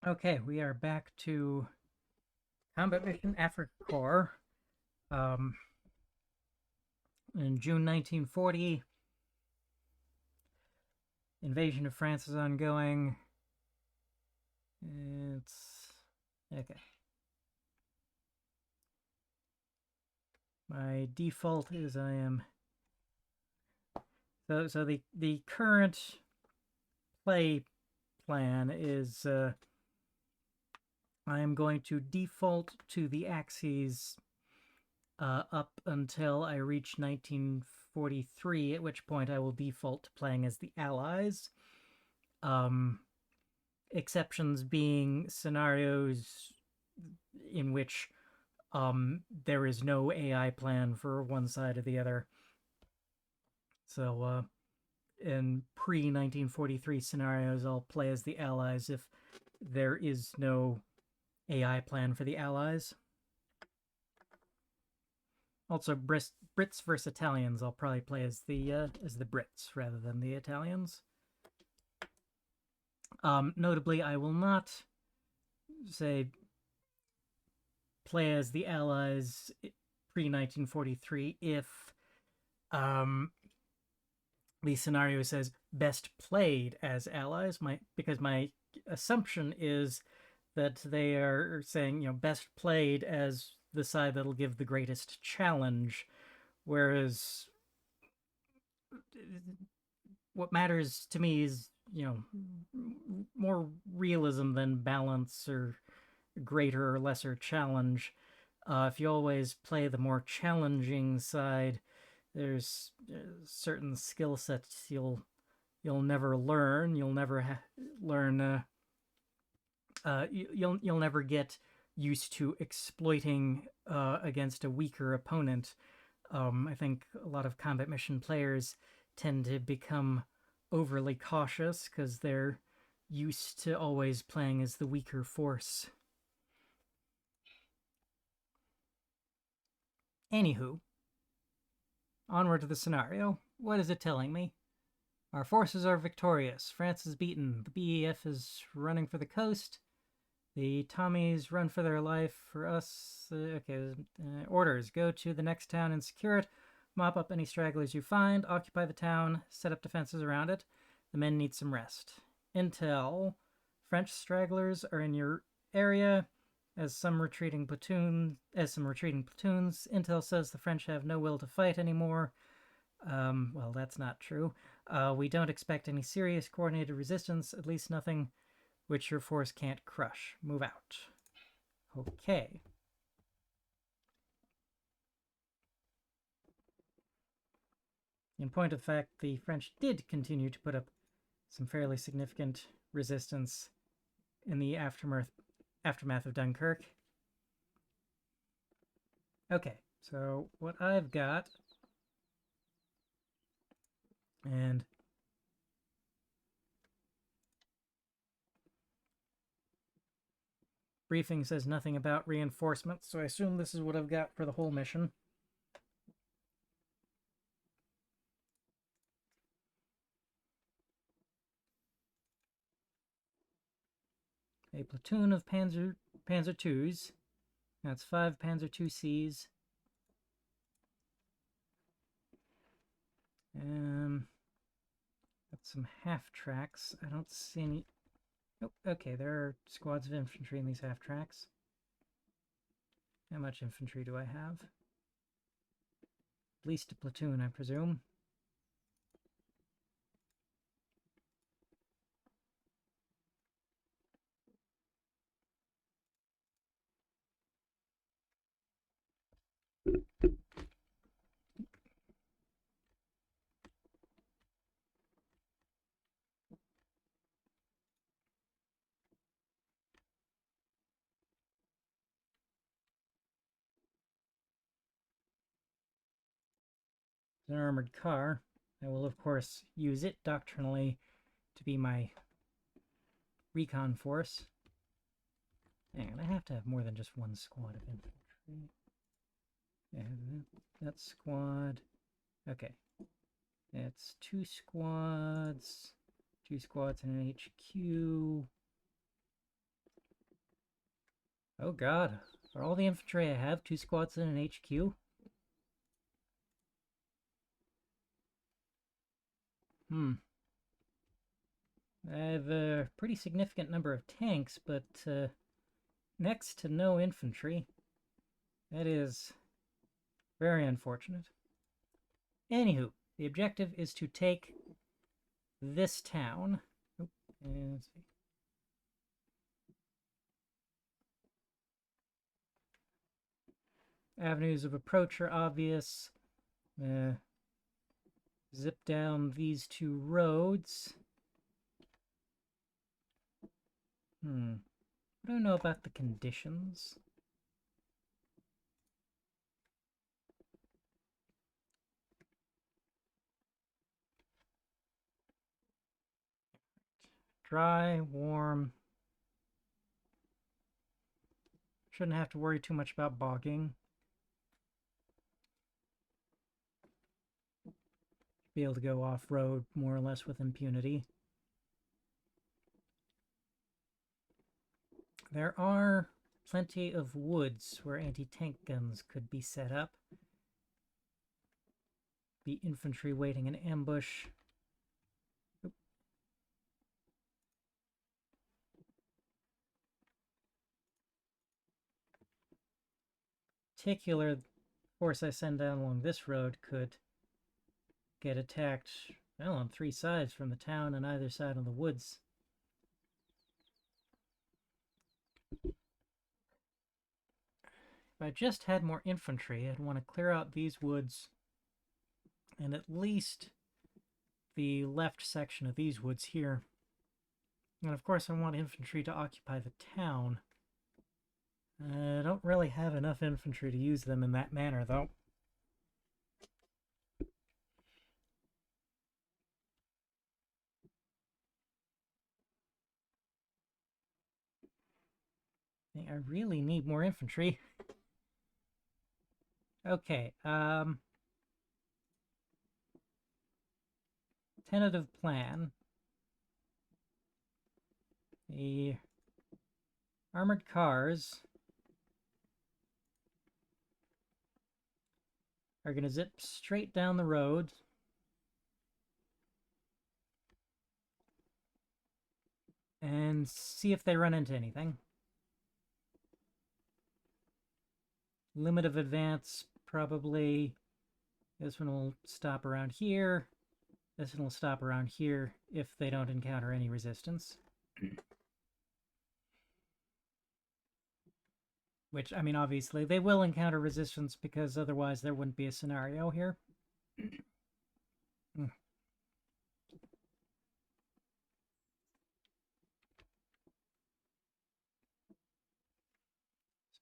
Okay, we are back to Combat Mission Afrika Corps. Um, in June 1940, invasion of France is ongoing. It's okay. My default is I am so the current play plan is I am going to default to the axes up until I reach 1943, at which point I will default to playing as the Allies. Um, Exceptions being scenarios in which there is no AI plan for one side or the other. So, in pre 1943 scenarios, I'll play as the Allies if there is no AI plan for the Allies. Also, Brits versus Italians, I'll probably play as the Brits rather than the Italians. Notably, I will not say play as the Allies pre 1943 if the scenario says best played as Allies. Because my assumption is that they are saying best played as the side that'll give the greatest challenge, whereas what matters to me is more realism than balance or greater or lesser challenge. If you always play the more challenging side, there's certain skill sets you'll never learn. You'll never learn. You'll never get used to exploiting against a weaker opponent. I think a lot of combat mission players tend to become overly cautious because they're used to always playing as the weaker force. Anywho, onward to the scenario. What is it telling me? Our forces are victorious. France is beaten. The BEF is running for the coast. The Tommies run for their life. For us, orders. Go to the next town and secure it. Mop up any stragglers you find. Occupy the town. Set up defenses around it. The men need some rest. Intel. French stragglers are in your area. As some retreating platoons. Intel says the French have no will to fight anymore. Well, that's not true. We don't expect any serious coordinated resistance, at least nothing which your force can't crush. Move out. Okay. In point of fact, the French did continue to put up some fairly significant resistance in the aftermath of Dunkirk. Okay, so what I've got, and briefing says nothing about reinforcements, so I assume this is what I've got for the whole mission. A platoon of Panzer IIs. That's 5 Panzer IICs. Got some half tracks. I don't see any. Oh, okay, there are squads of infantry in these half tracks. How much infantry do I have? At least a platoon, I presume. An armored car. I will, of course, use it doctrinally to be my recon force. Hang on, I have to have more than just one squad of infantry. Yeah, that squad. Okay. It's 2 squads. 2 squads and an HQ. Oh god. Are all the infantry I have 2 squads in an HQ? I have a pretty significant number of tanks, but next to no infantry. That is very unfortunate. Anywho, the objective is to take this town. Oh, let's see. Avenues of approach are obvious. Zip down these 2 roads. I don't know about the conditions. Dry, warm. Shouldn't have to worry too much about bogging. Be able to go off-road more or less with impunity. There are plenty of woods where anti-tank guns could be set up. Be infantry waiting in ambush. Particular force I send down along this road could get attacked, well, on 3 sides from the town and either side of the woods. If I just had more infantry, I'd want to clear out these woods and at least the left section of these woods here. And of course I want infantry to occupy the town. I don't really have enough infantry to use them in that manner, though. I really need more infantry. Okay, tentative plan. The armored cars are going to zip straight down the road. And see if they run into anything. Limit of advance, probably. This one will stop around here. This one will stop around here if they don't encounter any resistance. Which, I mean, obviously, they will encounter resistance because otherwise there wouldn't be a scenario here.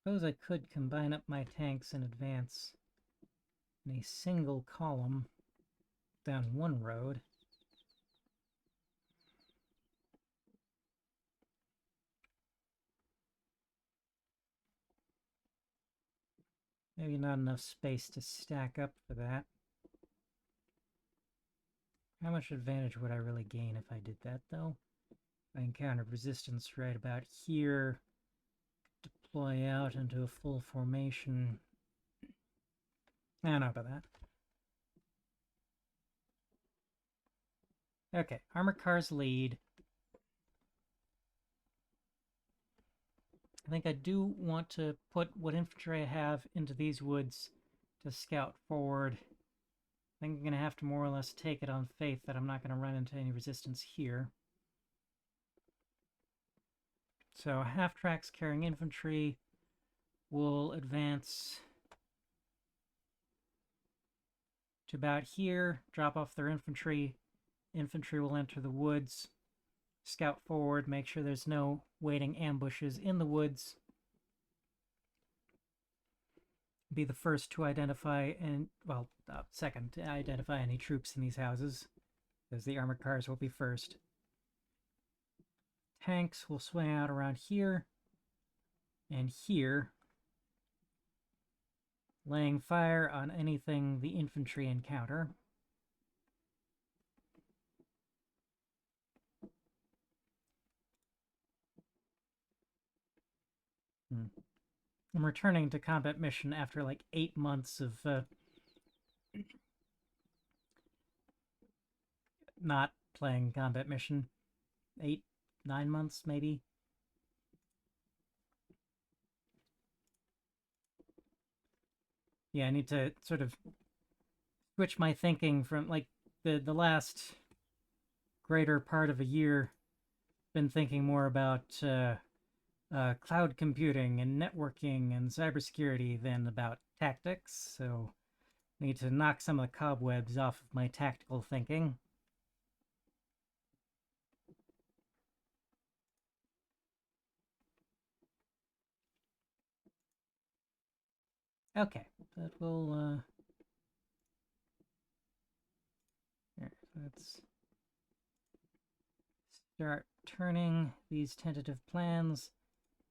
Suppose I could combine up my tanks in advance in a single column down one road. Maybe not enough space to stack up for that. How much advantage would I really gain if I did that, though? If I encountered resistance right about here, deploy out into a full formation. I don't know about that. Okay, armored cars lead. I think I do want to put what infantry I have into these woods to scout forward. I think I'm going to have to more or less take it on faith that I'm not going to run into any resistance here. So half-tracks carrying infantry will advance to about here, drop off their infantry. Infantry will enter the woods, scout forward, make sure there's no waiting ambushes in the woods. Be the first to identify and, well, second to identify any troops in these houses, as the armored cars will be first. Tanks will swing out around here and here, laying fire on anything the infantry encounter. I'm returning to combat mission after like 8 months of not playing combat mission. 8, 9 months maybe. Yeah, I need to sort of switch my thinking from like the last greater part of a year. Been thinking more about cloud computing and networking and cybersecurity than about tactics. So I need to knock some of the cobwebs off of my tactical thinking. Okay, but we'll here, let's start turning these tentative plans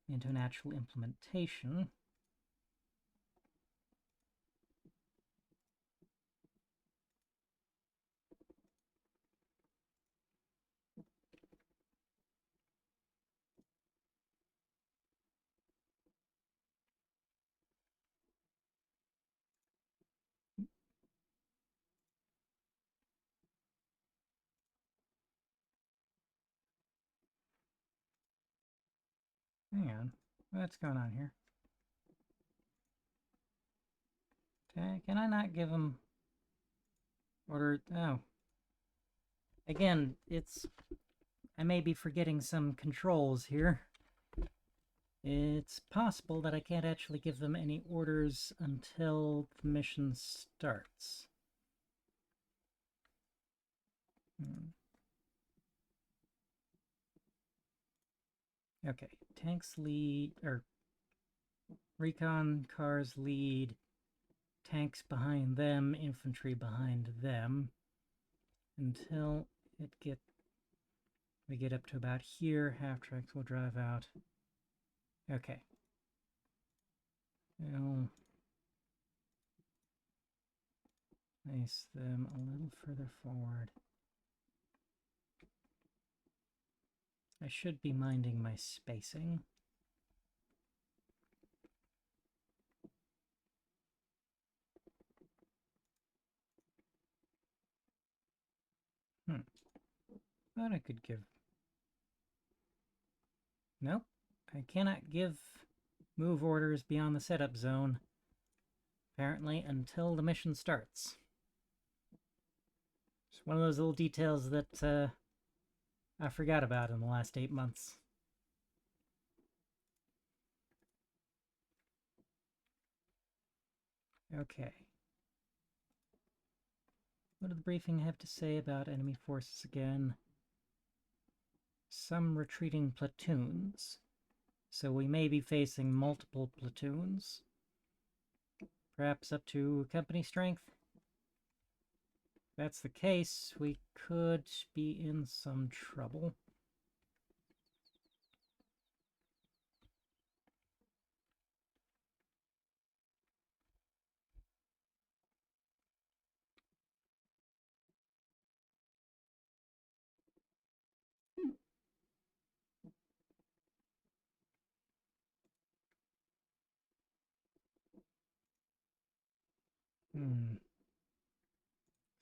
into an actual implementation. Hang on, what's going on here? Can I not give him order? Oh. Again, I may be forgetting some controls here. It's possible that I can't actually give them any orders until the mission starts. Okay, tanks lead, or recon cars lead, tanks behind them, infantry behind them, until we get up to about here. Half tracks will drive out. Okay. I'll place them a little further forward. I should be minding my spacing. Thought I could give... Nope. I cannot give move orders beyond the setup zone, apparently, until the mission starts. It's one of those little details that I forgot about in the last 8 months. Okay. What did the briefing have to say about enemy forces again? Some retreating platoons. So we may be facing multiple platoons. Perhaps up to company strength. If that's the case, we could be in some trouble.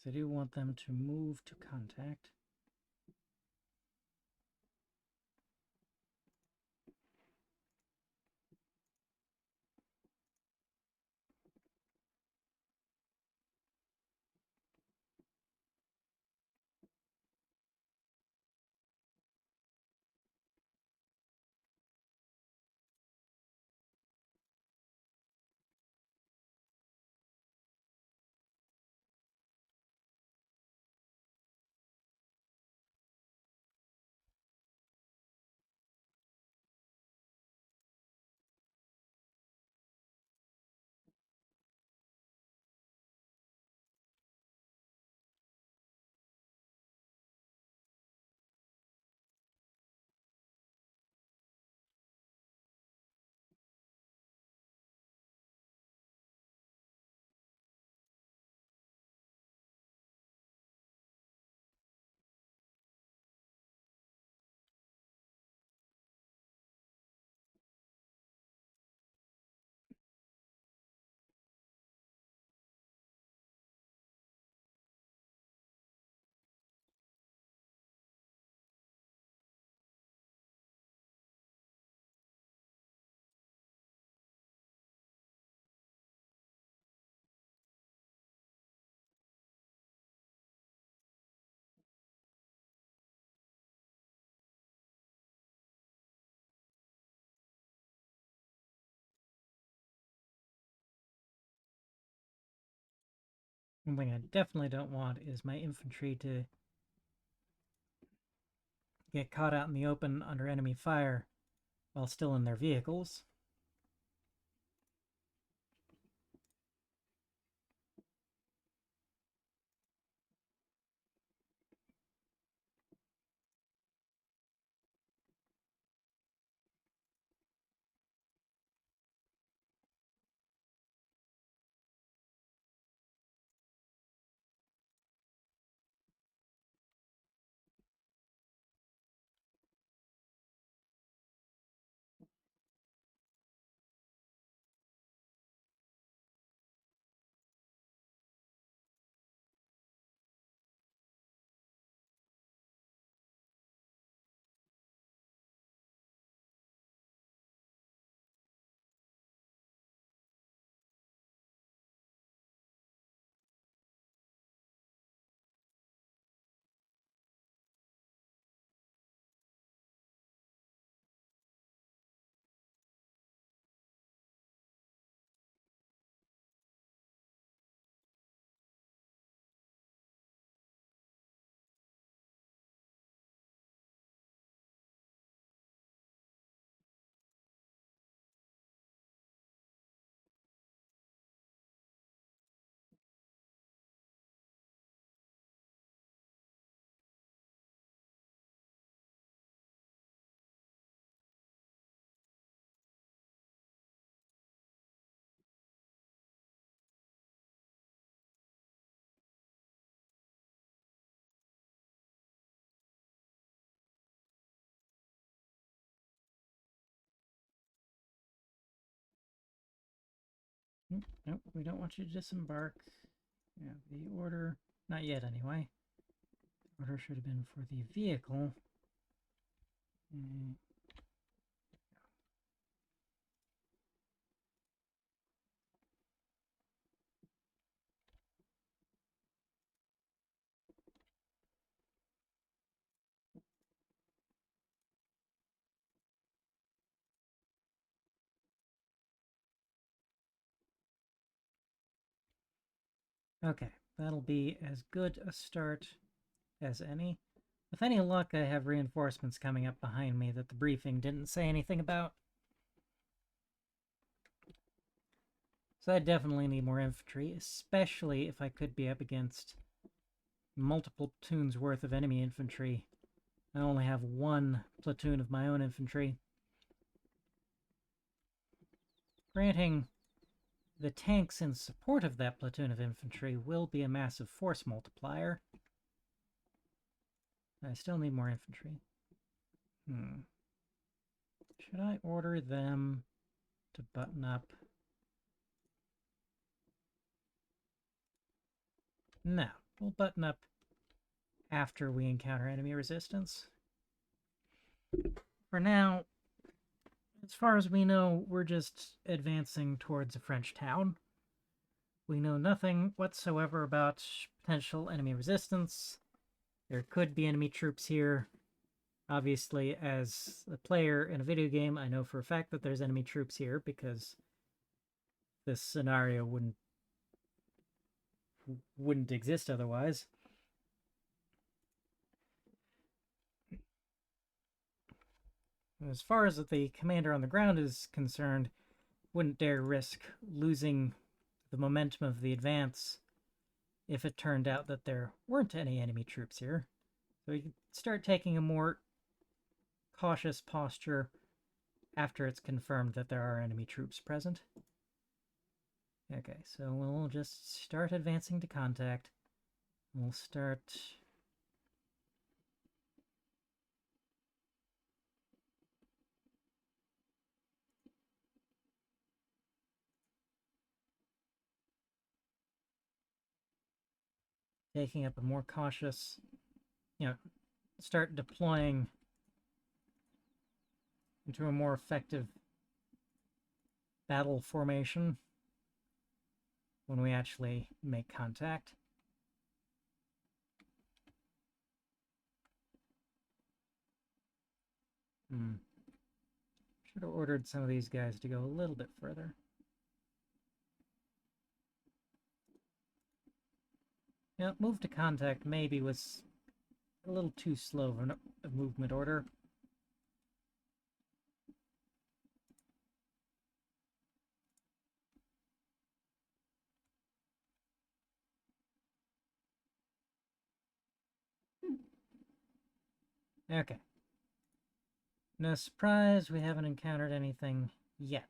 So I do want them to move to contact. One thing I definitely don't want is my infantry to get caught out in the open under enemy fire while still in their vehicles. Nope, we don't want you to disembark. Yeah, the order, not yet anyway. The order should have been for the vehicle. Okay, that'll be as good a start as any. With any luck, I have reinforcements coming up behind me that the briefing didn't say anything about. So I definitely need more infantry, especially if I could be up against multiple platoons worth of enemy infantry. I only have one platoon of my own infantry. Granting, the tanks in support of that platoon of infantry will be a massive force multiplier. I still need more infantry. Should I order them to button up? No, we'll button up after we encounter enemy resistance. For now, as far as we know, we're just advancing towards a French town. We know nothing whatsoever about potential enemy resistance. There could be enemy troops here. Obviously, as a player in a video game, I know for a fact that there's enemy troops here because this scenario wouldn't exist otherwise. As far as the commander on the ground is concerned, wouldn't dare risk losing the momentum of the advance if it turned out that there weren't any enemy troops here. So we could start taking a more cautious posture after it's confirmed that there are enemy troops present. Okay, so we'll just start advancing to contact. We'll start taking up a more cautious, start deploying into a more effective battle formation when we actually make contact. Should have ordered some of these guys to go a little bit further. Yeah, move to contact maybe was a little too slow of a movement order. Okay. No surprise, we haven't encountered anything yet.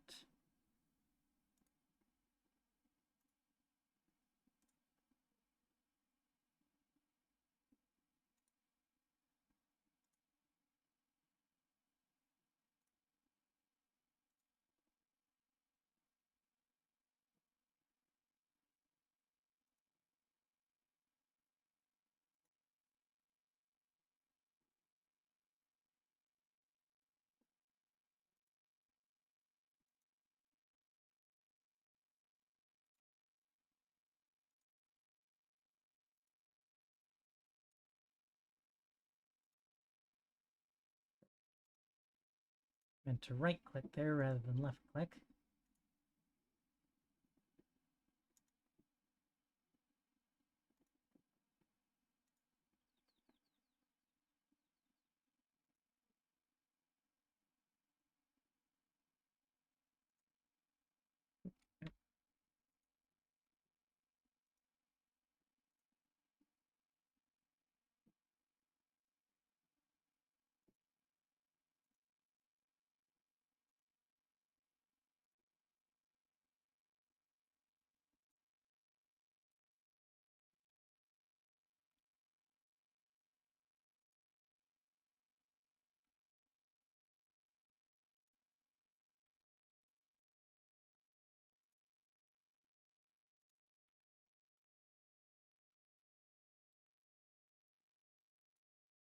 Meant to right-click there rather than left-click.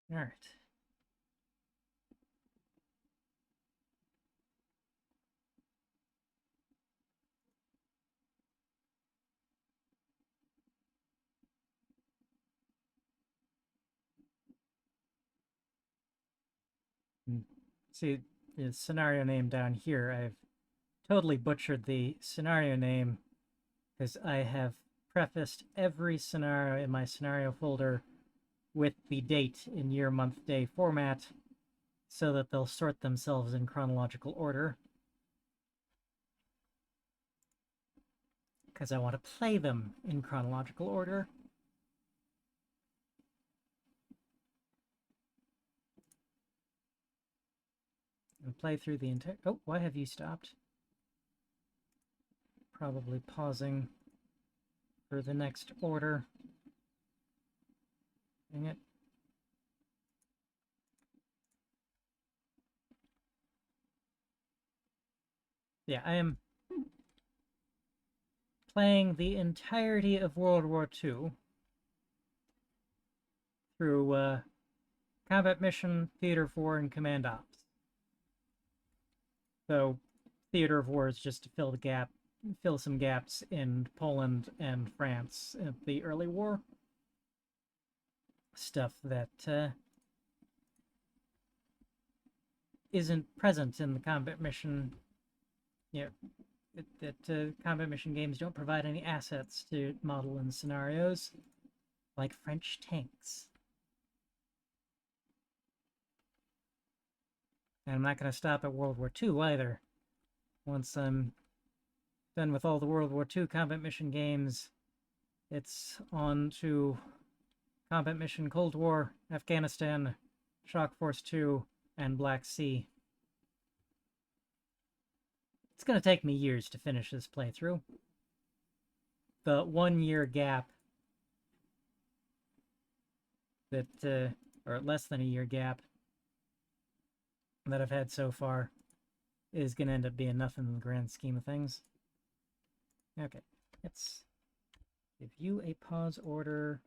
All right. See, the scenario name down here, I've totally butchered the scenario name because I have prefaced every scenario in my scenario folder with the date in year, month, day format so that they'll sort themselves in chronological order. Because I want to play them in chronological order. And play through the entire... Oh, why have you stopped? Probably pausing for the next order. Dang it. Yeah, I am playing the entirety of World War II through combat mission, theater of war, and command ops. So, theater of war is just to fill some gaps in Poland and France in the early war. Stuff that isn't present in the combat mission. You know, that combat mission games don't provide any assets to model in scenarios, like French tanks. And I'm not going to stop at World War II either. Once I'm done with all the World War II combat mission games, it's on to combat mission Cold War, Afghanistan, Shock Force 2, and Black Sea. It's going to take me years to finish this playthrough. The 1 year gap that, or less than a year gap that I've had so far is going to end up being nothing in the grand scheme of things. Okay, let's give you a pause order,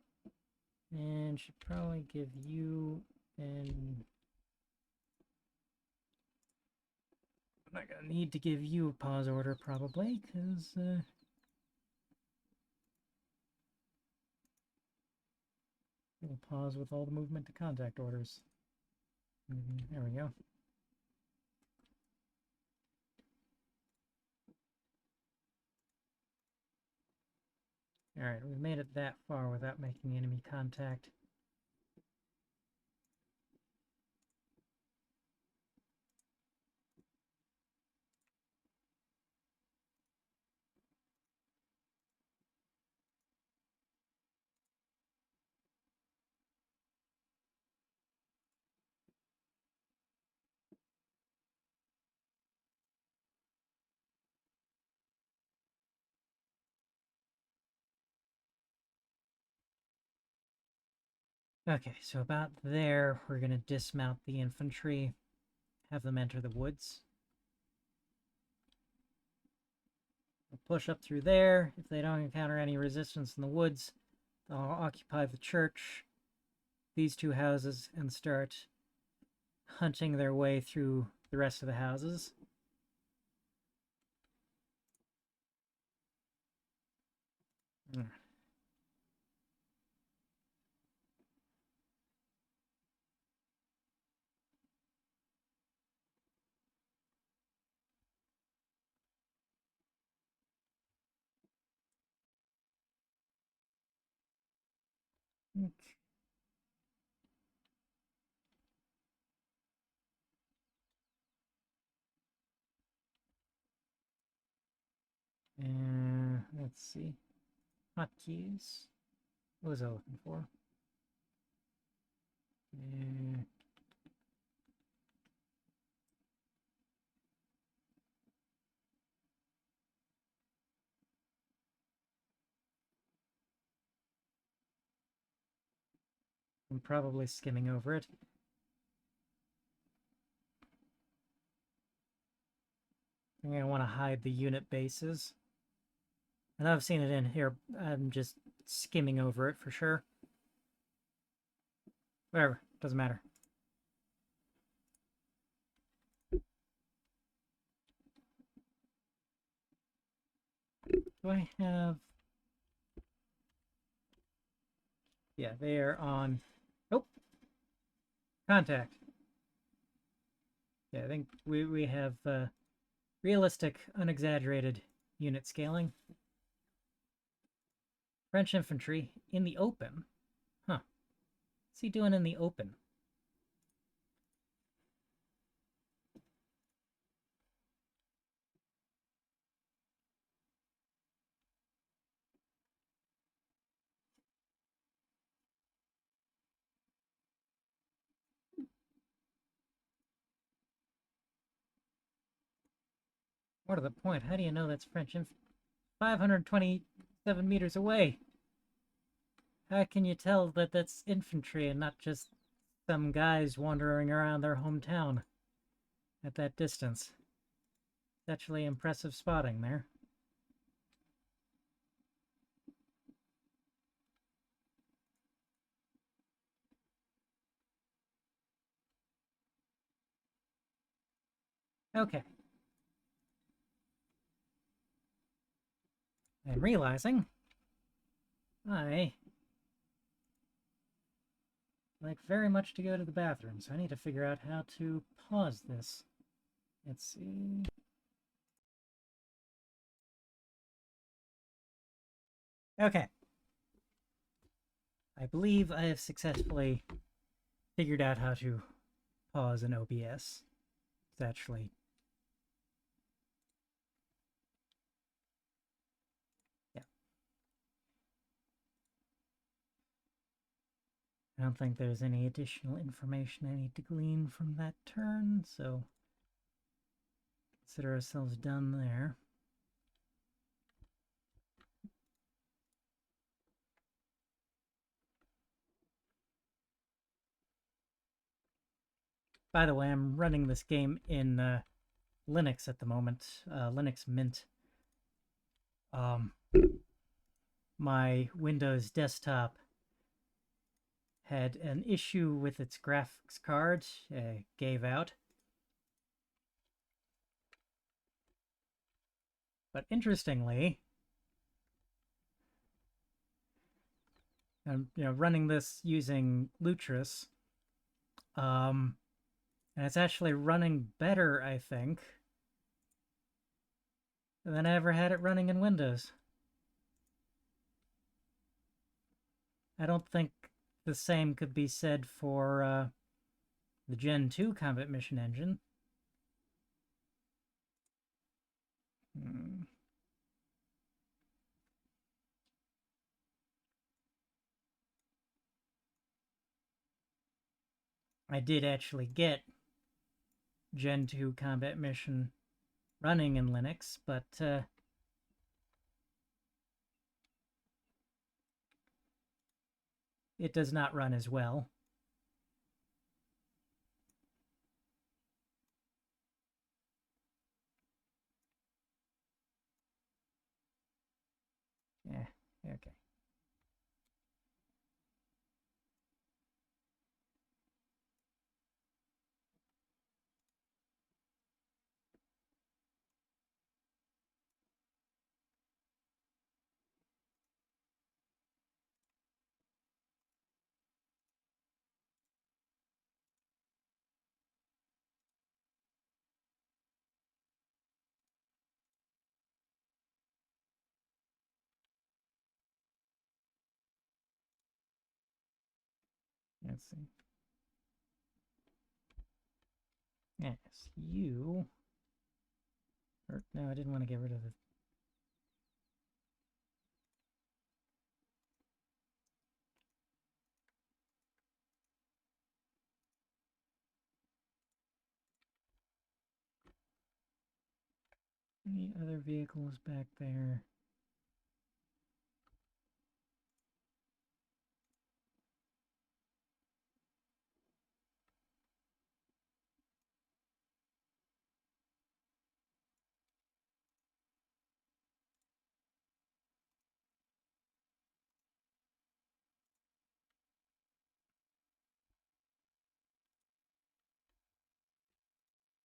and should probably give you an... I'm not going to need to give you a pause order, probably, because... we'll pause with all the movement to contact orders. There we go. Alright, we've made it that far without making enemy contact. Okay, so about there, we're going to dismount the infantry, have them enter the woods. We'll push up through there. If they don't encounter any resistance in the woods, they'll occupy the church, these two houses, and start hunting their way through the rest of the houses. Okay. Let's see. Hotkeys. What was I looking for? I'm probably skimming over it. I'm going to want to hide the unit bases. I know I've seen it in here. I'm just skimming over it for sure. Whatever. Doesn't matter. Do I have... Yeah, they are on... Oh! Contact. Yeah, I think we have realistic, unexaggerated unit scaling. French infantry in the open. Huh. What's he doing in the open? More to the point, how do you know that's French infantry? 527 meters away. How can you tell that that's infantry and not just some guys wandering around their hometown at that distance? It's actually impressive spotting there. Okay. I'm realizing I like very much to go to the bathroom, so I need to figure out how to pause this. Let's see. Okay. I believe I have successfully figured out how to pause an OBS. It's actually... Yeah. I don't think there's any additional information I need to glean from that turn, so consider ourselves done there. By the way, I'm running this game in Linux at the moment, Linux Mint. My Windows desktop had an issue with its graphics card, gave out. But interestingly, I'm running this using Lutris, and it's actually running better, I think, than I ever had it running in Windows. I don't think the same could be said for the Gen 2 combat mission engine. I did actually get Gen 2 combat mission running in Linux, but it does not run as well. Yeah, okay. Let's see. Yes, you... no, I didn't want to get rid of it. Any other vehicles back there?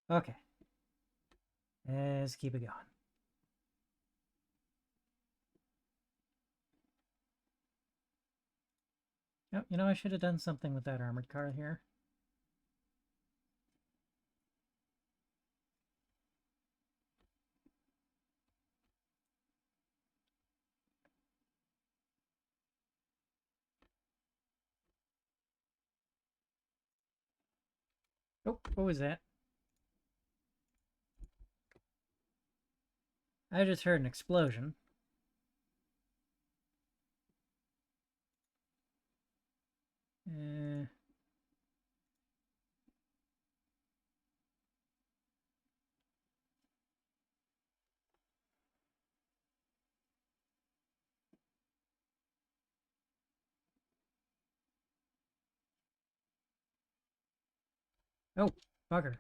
Okay. Let's keep it going. Oh, you know, I should have done something with that armored car here. Oh, what was that? I just heard an explosion. Oh, bugger.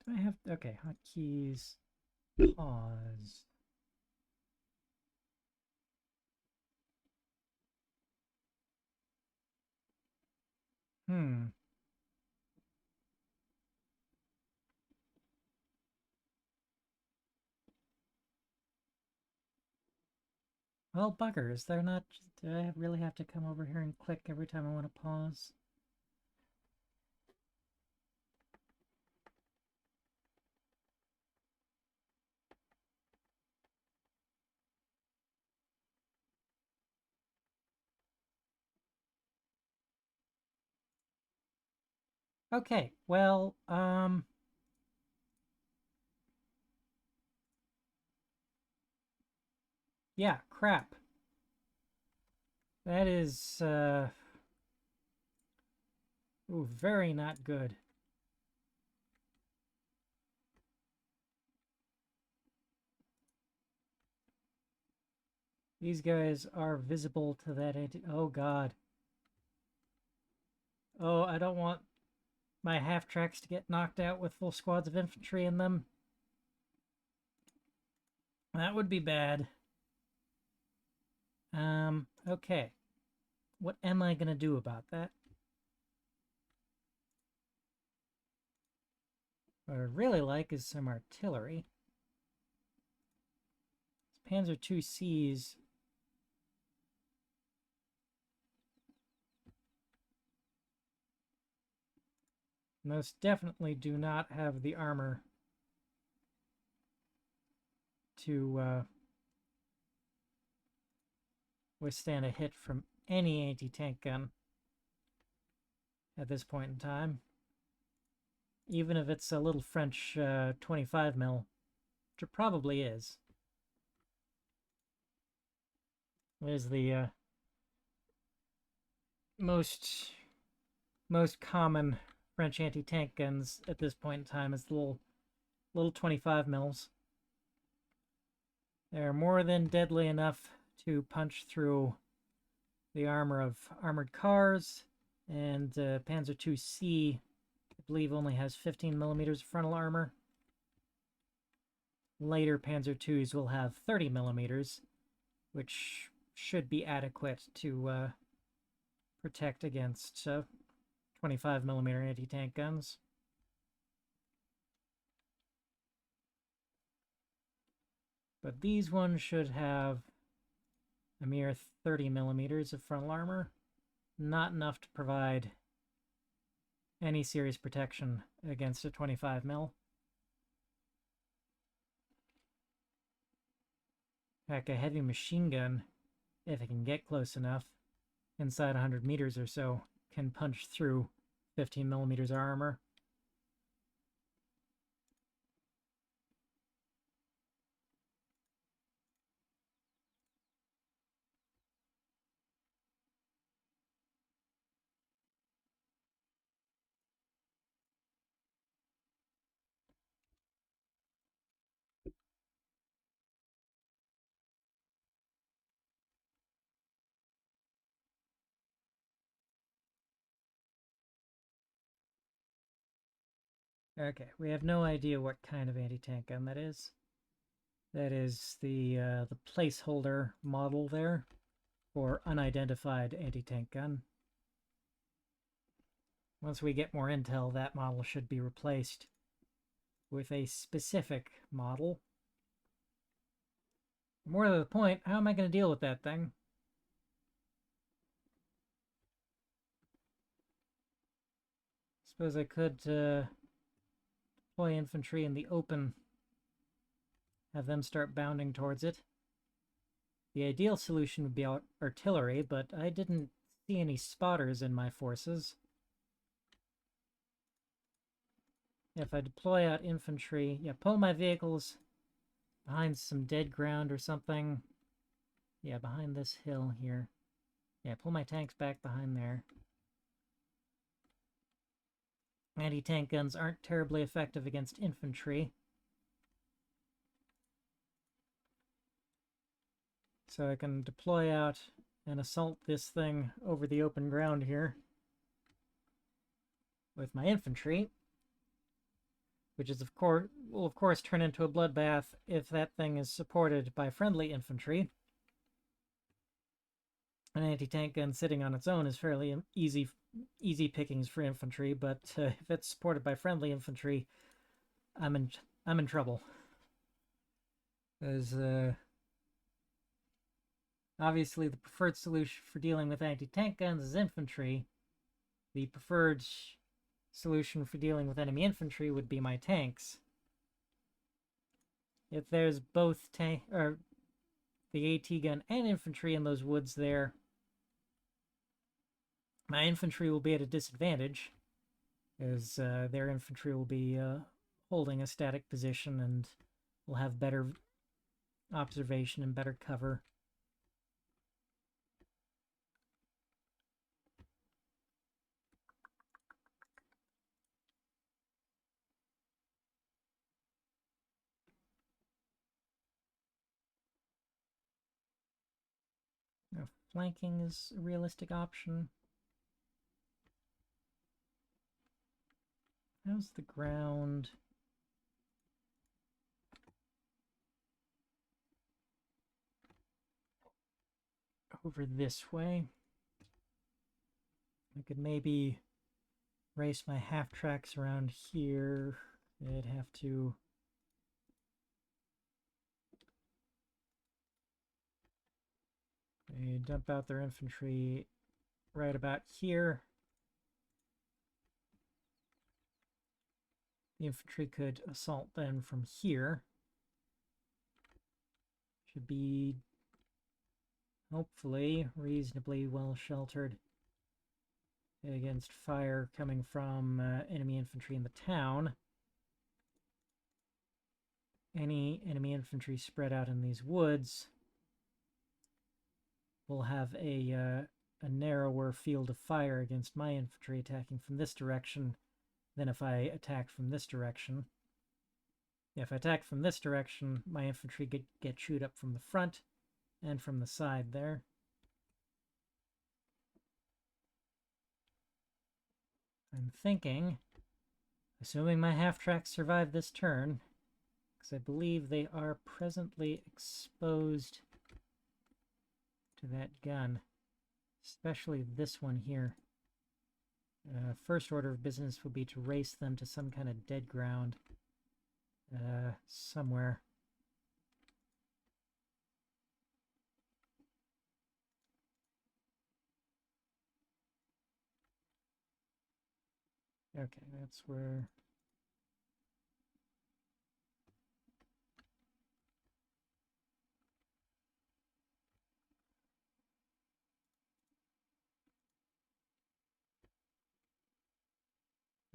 Do I have... okay, hotkeys. Pause. Well, buggers, they're not... do I really have to come over here and click every time I want to pause? Okay, well, yeah, crap. That is, ooh, very not good. These guys are visible to that anti... oh, God. Oh, I don't want my half-tracks to get knocked out with full squads of infantry in them. That would be bad. Okay. What am I going to do about that? What I'd really like is some artillery. Panzer IICs most definitely do not have the armor to withstand a hit from any anti-tank gun at this point in time. Even if it's a little French 25 mil, which it probably is. It is the most common French anti-tank guns at this point in time is the little 25 mils. They're more than deadly enough to punch through the armor of armored cars, and Panzer IIc, I believe, only has 15 millimeters of frontal armor. Later Panzer IIs will have 30 millimeters, which should be adequate to protect against 25 millimeter anti-tank guns. But these ones should have a mere 30 millimeters of frontal armor, not enough to provide any serious protection against a 25 mil. Heck, a heavy machine gun, if it can get close enough, inside 100 meters or so, can punch through 15 millimeters of armor. Okay, we have no idea what kind of anti-tank gun that is. That is the placeholder model there for unidentified anti-tank gun. Once we get more intel, that model should be replaced with a specific model. More to the point, how am I going to deal with that thing? Suppose I could deploy infantry in the open, have them start bounding towards it. The ideal solution would be artillery, but I didn't see any spotters in my forces. If I deploy out infantry, yeah, pull my vehicles behind some dead ground or something. Yeah, behind this hill here. Yeah, pull my tanks back behind there. Anti-tank guns aren't terribly effective against infantry. So I can deploy out and assault this thing over the open ground here with my infantry, which is will of course turn into a bloodbath if that thing is supported by friendly infantry. An anti-tank gun sitting on its own is fairly easy pickings for infantry, but if it's supported by friendly infantry, I'm in trouble. Because obviously the preferred solution for dealing with anti-tank guns is infantry. The preferred solution for dealing with enemy infantry would be my tanks. If there's both the AT gun and infantry in those woods there, my infantry will be at a disadvantage, as their infantry will be holding a static position and will have better observation and better cover. Now, flanking is a realistic option. How's the ground? Over this way. I could maybe race my half tracks around here. They'd have to dump out their infantry right about here. The infantry could assault then from here. Should be hopefully reasonably well sheltered against fire coming from enemy infantry in the town. Any enemy infantry spread out in these woods will have a narrower field of fire against my infantry attacking from this direction than if I attacked from this direction. If I attack from this direction, my infantry get chewed up from the front and from the side there. I'm thinking, assuming my half-tracks survive this turn, because I believe they are presently exposed to that gun, especially this one here. First order of business would be to race them to some kind of dead ground somewhere. Okay, that's where...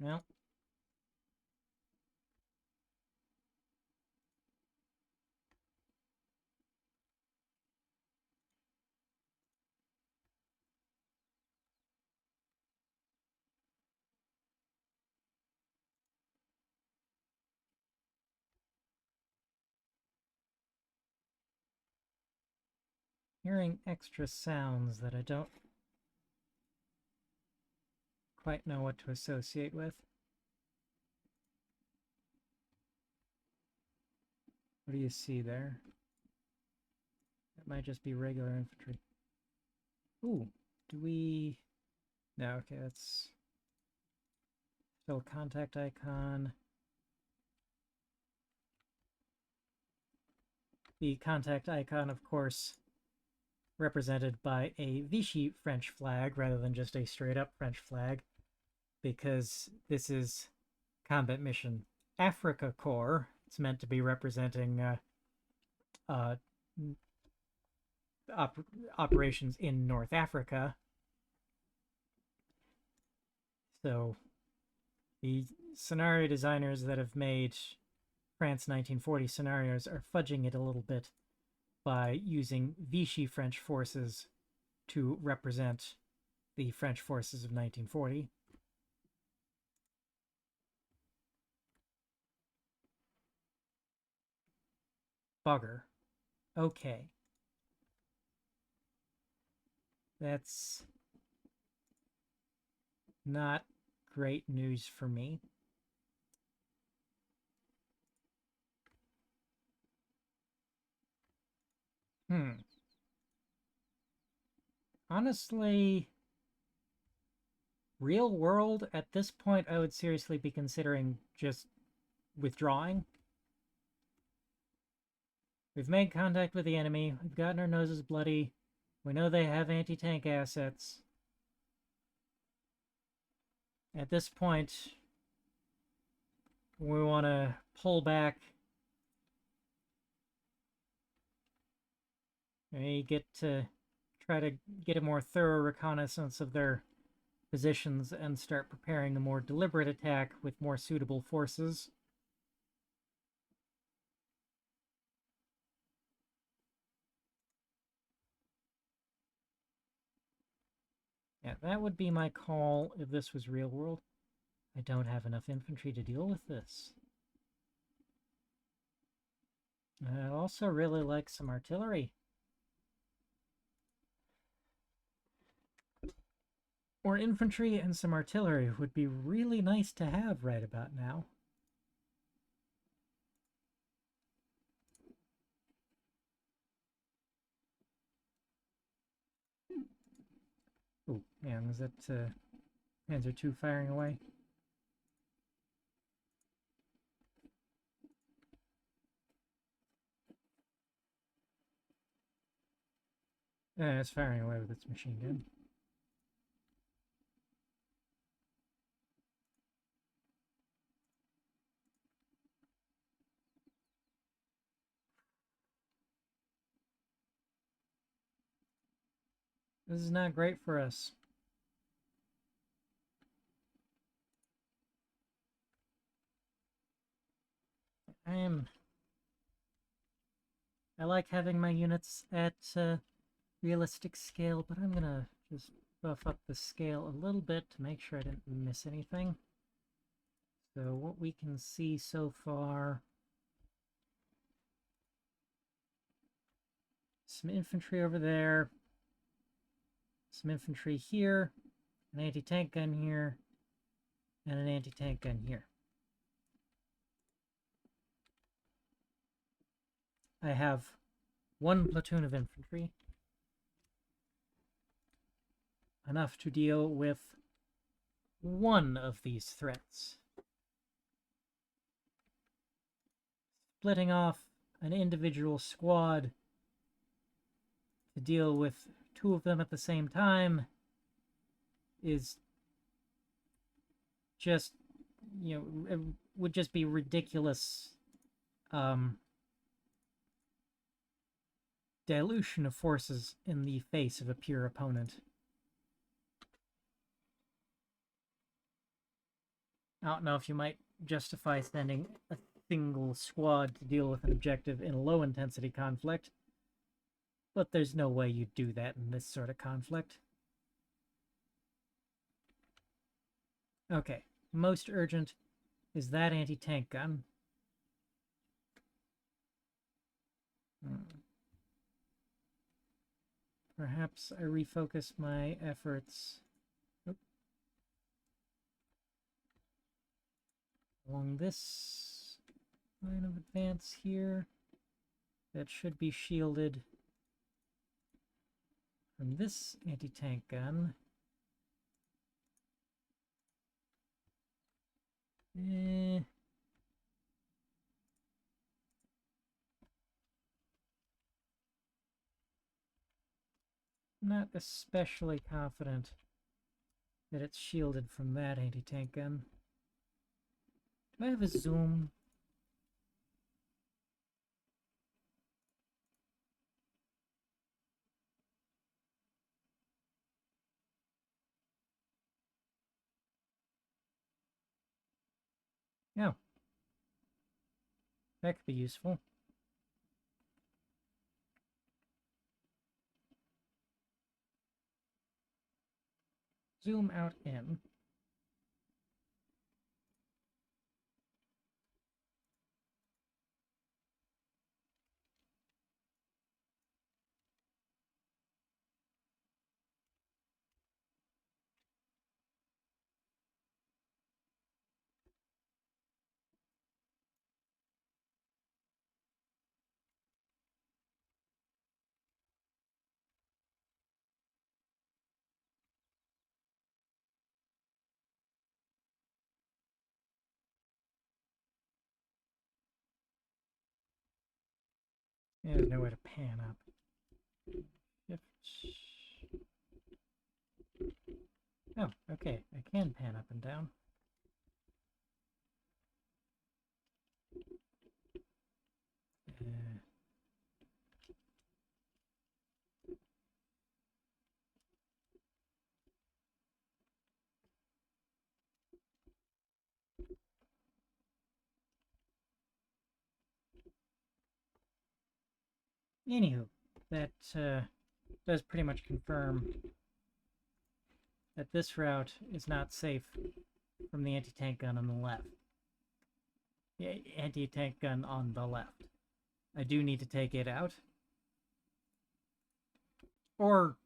Well, hearing extra sounds that I don't quite know what to associate with. What do you see there? It might just be regular infantry. Ooh, do we... No, okay, that's still a contact icon. The contact icon, of course, represented by a Vichy French flag rather than just a straight-up French flag, because this is combat mission Afrika Corps. It's meant to be representing operations in North Africa. So the scenario designers that have made France 1940 scenarios are fudging it a little bit by using Vichy French forces to represent the French forces of 1940. Bugger. Okay. That's not great news for me. Honestly, real world, at this point, I would seriously be considering just withdrawing. We've made contact with the enemy. We've gotten our noses bloody. We know they have anti-tank assets. At this point, we want to pull back. We get to try to get a more thorough reconnaissance of their positions and start preparing a more deliberate attack with more suitable forces. Yeah, that would be my call if this was real world. I don't have enough infantry to deal with this. I also really like some artillery. Or infantry and some artillery would be really nice to have right about now. Oh, man, was that Panzer II firing away? Yeah, it's firing away with its machine gun. This is not great for us. I like having my units at realistic scale, but I'm gonna just buff up the scale a little bit to make sure I didn't miss anything. So what we can see so far, some infantry over there, some infantry here, an anti-tank gun here, and an anti-tank gun here. I have one platoon of infantry, enough to deal with one of these threats. Splitting off an individual squad to deal with two of them at the same time is just, you know, it would just be ridiculous dilution of forces in the face of a pure opponent. I don't know if you might justify sending a single squad to deal with an objective in a low-intensity conflict, but there's no way you'd do that in this sort of conflict. Okay, most urgent is that anti-tank gun. Perhaps I refocus my efforts along this line of advance here. That should be shielded from this anti-tank gun. Not especially confident that it's shielded from that anti-tank gun. Do I have a zoom? No. That could be useful. Zoom out in. There's no way to pan up. Shift. Oh, okay. I can pan up and down. Anywho, that does pretty much confirm that this route is not safe from the anti-tank gun on the left. The anti-tank gun on the left. I do need to take it out. Or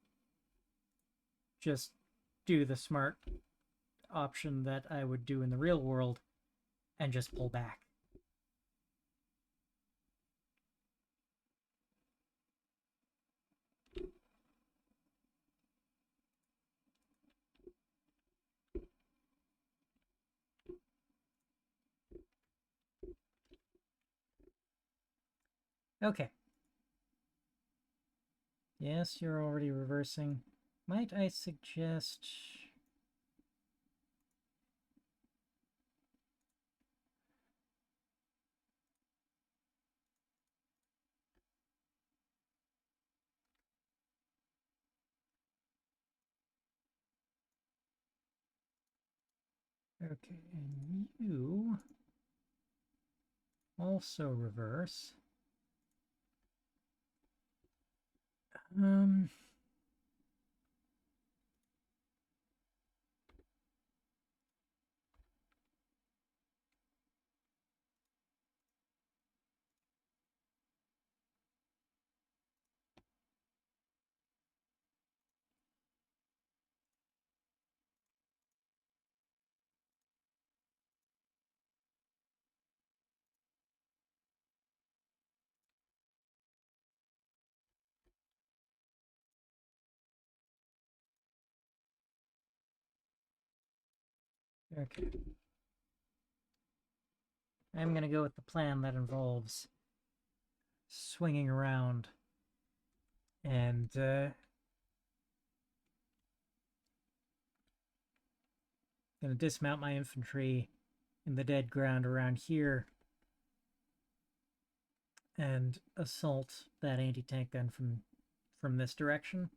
just do the smart option that I would do in the real world and just pull back. Okay. Yes, you're already reversing. Might I suggest... Okay, and you also reverse. Okay. I'm going to go with the plan that involves swinging around and going to dismount my infantry in the dead ground around here and assault that anti-tank gun from this direction.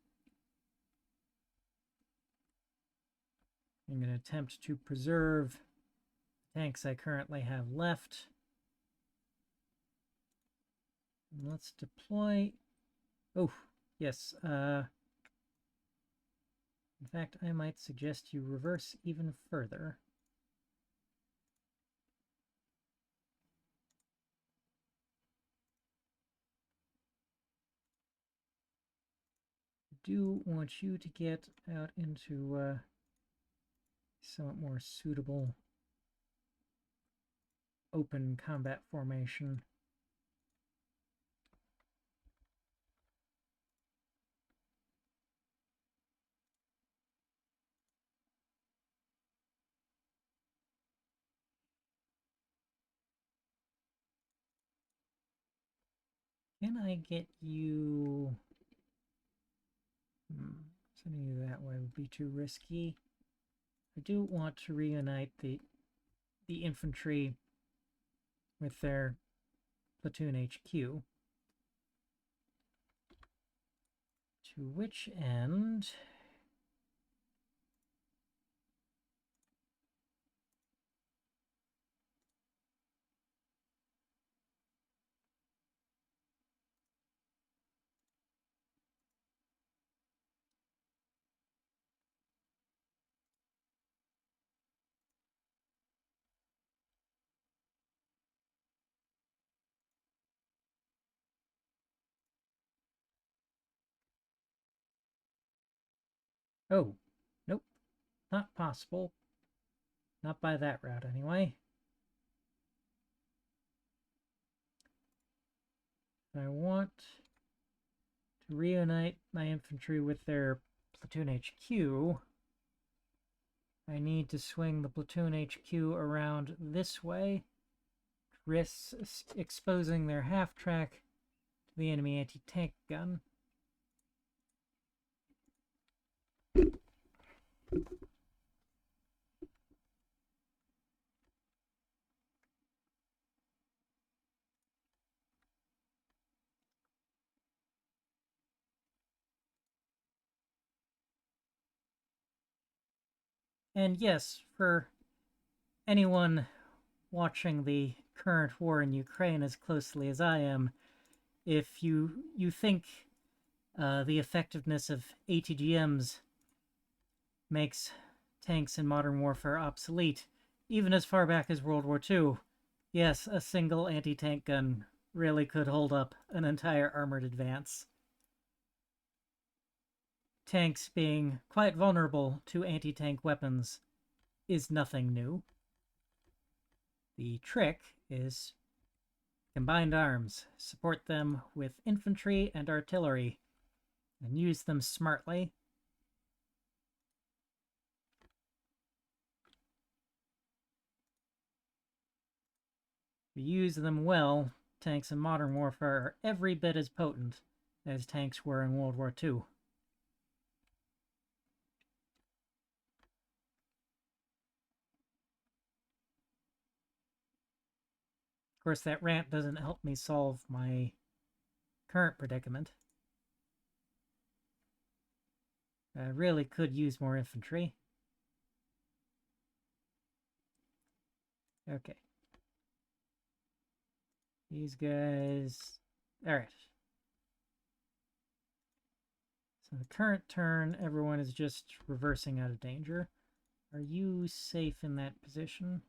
I'm going to attempt to preserve the tanks I currently have left. And let's deploy... Oh, yes. In fact, I might suggest you reverse even further. I do want you to get out into somewhat more suitable open combat formation. Can I get you... Sending you that way would be too risky. I do want to reunite the infantry with their platoon HQ. To which end... Oh, nope, not possible. Not by that route, anyway. I want to reunite my infantry with their platoon HQ. I need to swing the platoon HQ around this way, risks exposing their half-track to the enemy anti-tank gun. And yes, for anyone watching the current war in Ukraine as closely as I am, if you think the effectiveness of ATGMs makes tanks in modern warfare obsolete, even as far back as World War II, yes, a single anti-tank gun really could hold up an entire armored advance. Tanks being quite vulnerable to anti-tank weapons is nothing new. The trick is combined arms. Support them with infantry and artillery, and use them smartly. If you use them well, tanks in modern warfare are every bit as potent as tanks were in World War II. Of course, that rant doesn't help me solve my current predicament. I really could use more infantry. Okay. These guys... Alright. So the current turn, everyone is just reversing out of danger. Are you safe in that position?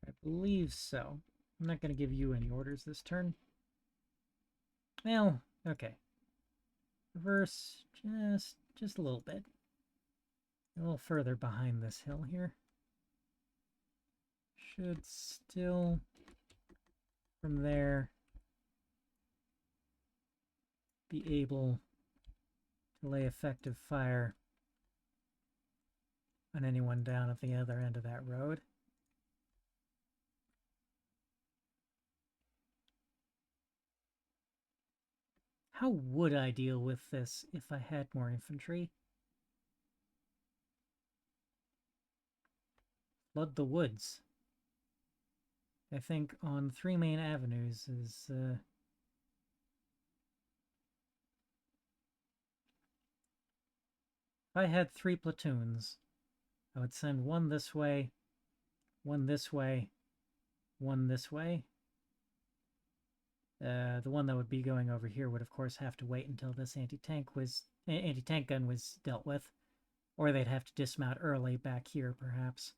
I believe so. I'm not going to give you any orders this turn. Well, okay. Reverse just a little bit. A little further behind this hill here. Should still, from there, be able to lay effective fire on anyone down at the other end of that road. How would I deal with this if I had more infantry? Flood the woods. I think on 3 main avenues is... if I had 3 platoons, I would send one this way, one this way, one this way. The one that would be going over here would, of course, have to wait until this anti-tank gun was dealt with. Or they'd have to dismount early back here, perhaps.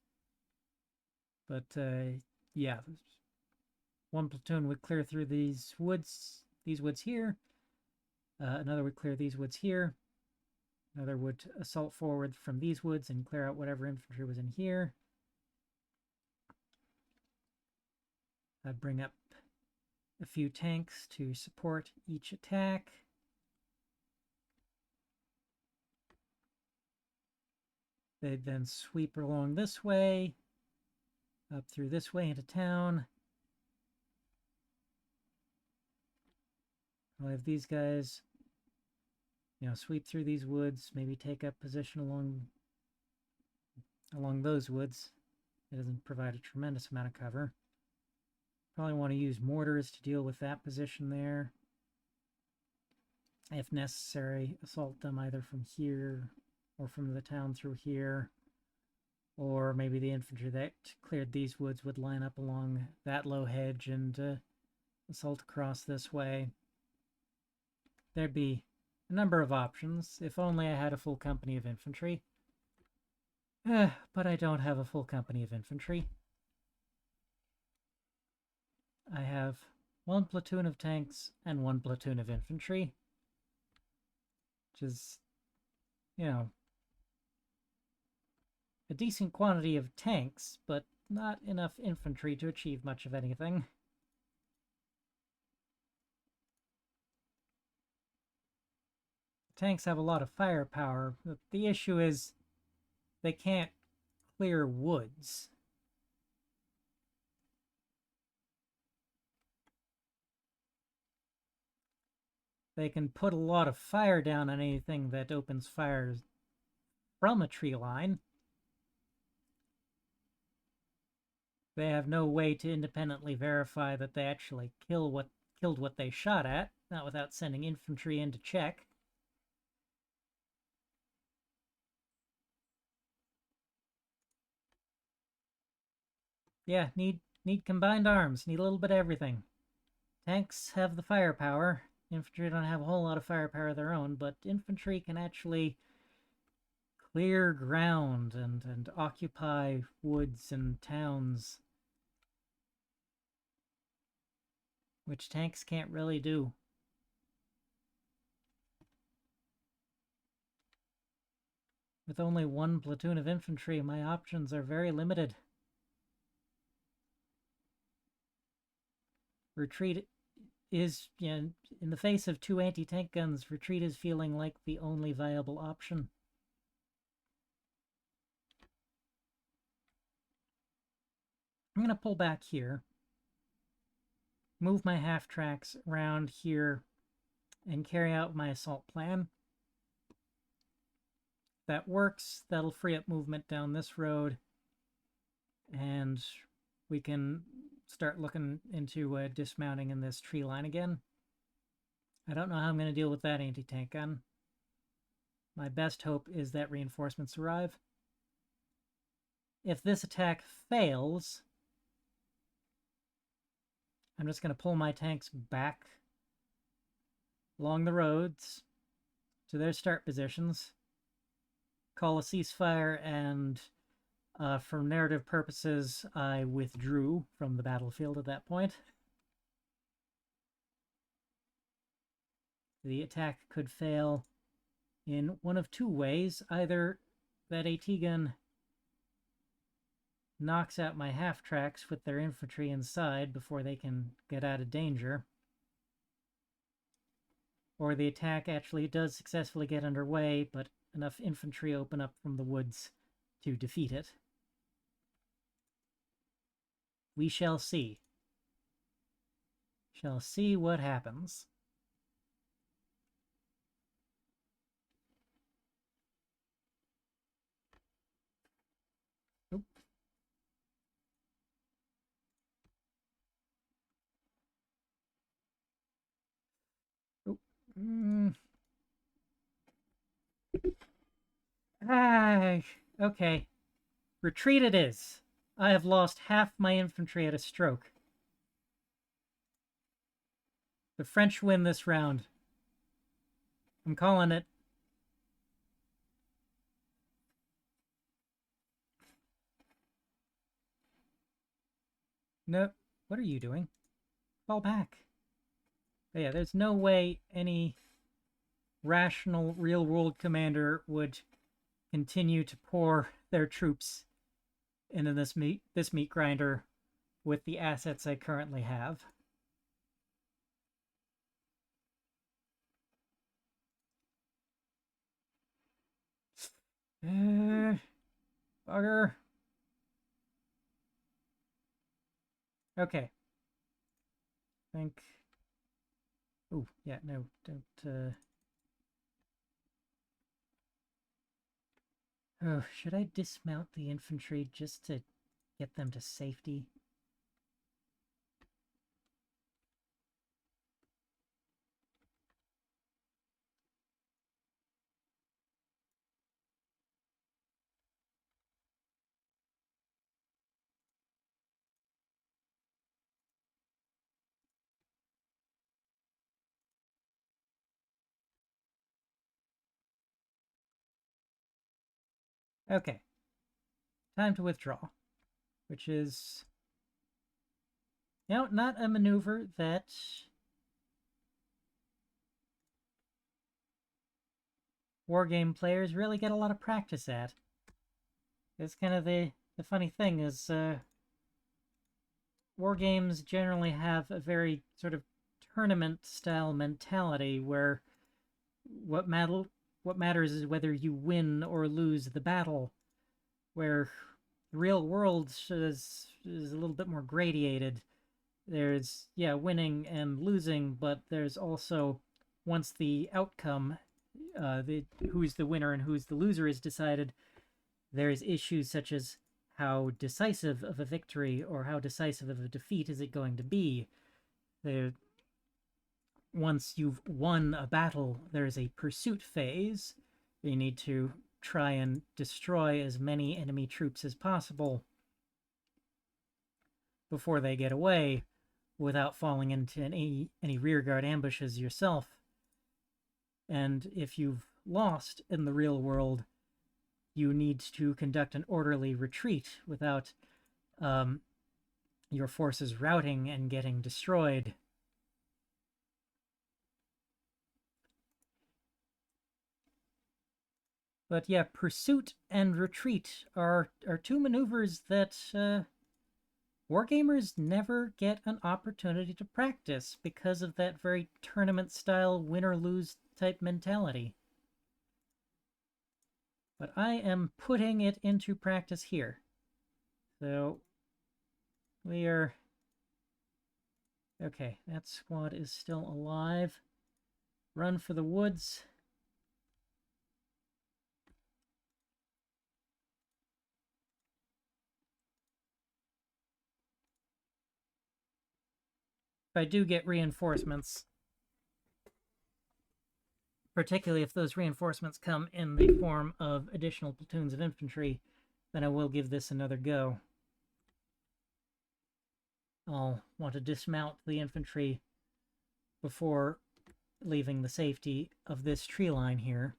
But, yeah. One platoon would clear through these woods here. Another would clear these woods here. Another would assault forward from these woods and clear out whatever infantry was in here. I'd bring up a few tanks to support each attack. They'd then sweep along this way, up through this way into town. I'll have these guys, sweep through these woods, maybe take up position along those woods. It doesn't provide a tremendous amount of cover. Probably want to use mortars to deal with that position there. If necessary, assault them either from here or from the town through here. Or maybe the infantry that cleared these woods would line up along that low hedge and assault across this way. There'd be a number of options, if only I had a full company of infantry. But I don't have a full company of infantry. I have 1 platoon of tanks and 1 platoon of infantry. Which is, a decent quantity of tanks, but not enough infantry to achieve much of anything. Tanks have a lot of firepower, but the issue is they can't clear woods. They can put a lot of fire down on anything that opens fire from a tree line. They have no way to independently verify that they actually killed what they shot at, not without sending infantry in to check. Yeah, need combined arms, need a little bit of everything. Tanks have the firepower. Infantry don't have a whole lot of firepower of their own, but infantry can actually clear ground and occupy woods and towns, which tanks can't really do. With only 1 platoon of infantry, my options are very limited. Retreat is, in the face of 2 anti-tank guns, retreat is feeling like the only viable option. I'm going to pull back here, move my half-tracks around here, and carry out my assault plan. that works, that'll free up movement down this road, and we can start looking into dismounting in this tree line again. I don't know how I'm going to deal with that anti-tank gun. My best hope is that reinforcements arrive. If this attack fails, I'm just going to pull my tanks back along the roads to their start positions, call a ceasefire, and for narrative purposes, I withdrew from the battlefield at that point. The attack could fail in one of two ways. Either that AT gun knocks out my half-tracks with their infantry inside before they can get out of danger, or the attack actually does successfully get underway, but enough infantry open up from the woods to defeat it. We shall see. Shall see what happens. Oop. Oop. Okay. Retreat it is. I have lost half my infantry at a stroke. The French win this round. I'm calling it. No, what are you doing? Fall back. But yeah, there's no way any rational real-world commander would continue to pour their troops into this meat grinder with the assets I currently have. Bugger. Okay. I think... Oh, yeah, no, don't, Oh, should I dismount the infantry just to get them to safety? Okay. Time to withdraw. Which is... not a maneuver that... wargame players really get a lot of practice at. It's kind of the funny thing is... wargames generally have a very sort of tournament-style mentality where what matters is whether you win or lose the battle, where the real world is a little bit more gradated. There's, winning and losing, but there's also, once the outcome, who's the winner and who's the loser is decided, there's issues such as how decisive of a victory or how decisive of a defeat is it going to be. Once you've won a battle, there's a pursuit phase. You need to try and destroy as many enemy troops as possible before they get away without falling into any rearguard ambushes yourself. And if you've lost in the real world, you need to conduct an orderly retreat without your forces routing and getting destroyed. But yeah, pursuit and retreat are two maneuvers that wargamers never get an opportunity to practice because of that very tournament-style win-or-lose type mentality. But I am putting it into practice here. So, we are... Okay, that squad is still alive. Run for the woods. If I do get reinforcements, particularly if those reinforcements come in the form of additional platoons of infantry, then I will give this another go. I'll want to dismount the infantry before leaving the safety of this tree line here.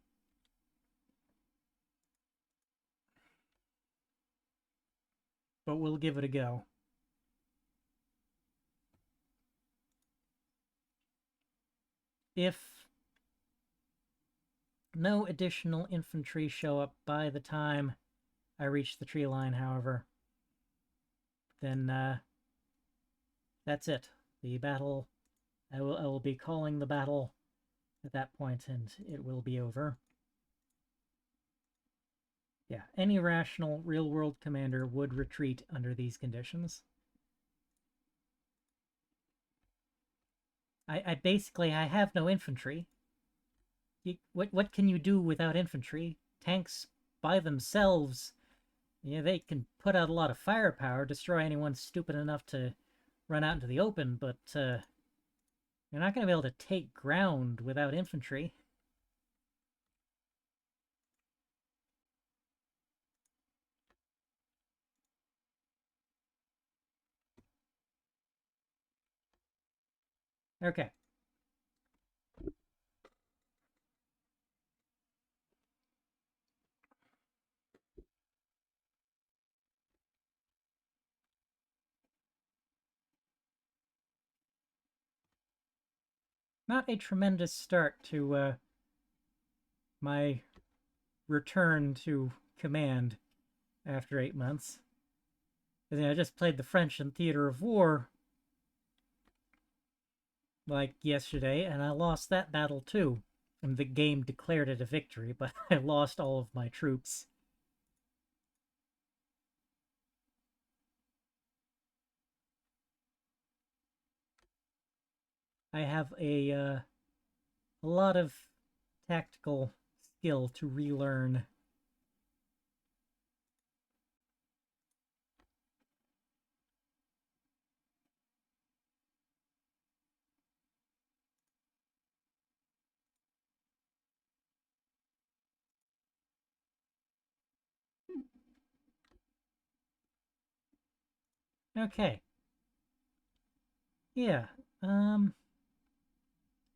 But we'll give it a go. If no additional infantry show up by the time I reach the tree line, however, then that's it. The battle, I will be calling the battle at that point, and it will be over. Yeah, any rational real-world commander would retreat under these conditions. I basically, I have no infantry. What can you do without infantry? Tanks by themselves, yeah, they can put out a lot of firepower, destroy anyone stupid enough to run out into the open, but you're not going to be able to take ground without infantry. Okay. Not a tremendous start to my return to command after 8 months. I just played the French in Theater of War like yesterday, and I lost that battle too. And the game declared it a victory, but I lost all of my troops. I have a lot of tactical skill to relearn. Okay. Yeah.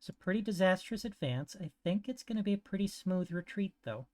It's a pretty disastrous advance. I think it's going to be a pretty smooth retreat, though.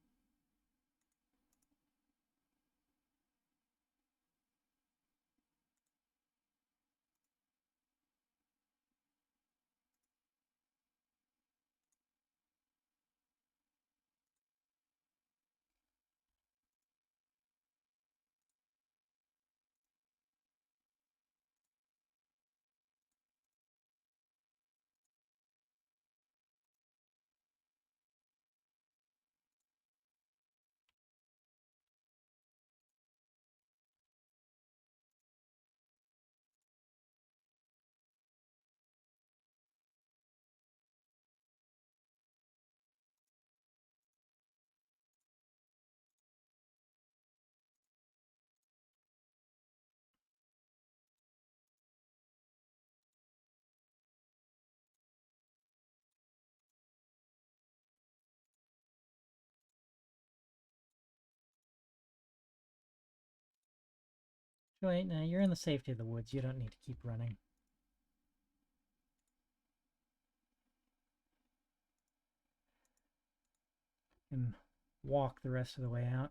Wait, now you're in the safety of the woods. You don't need to keep running. And walk the rest of the way out.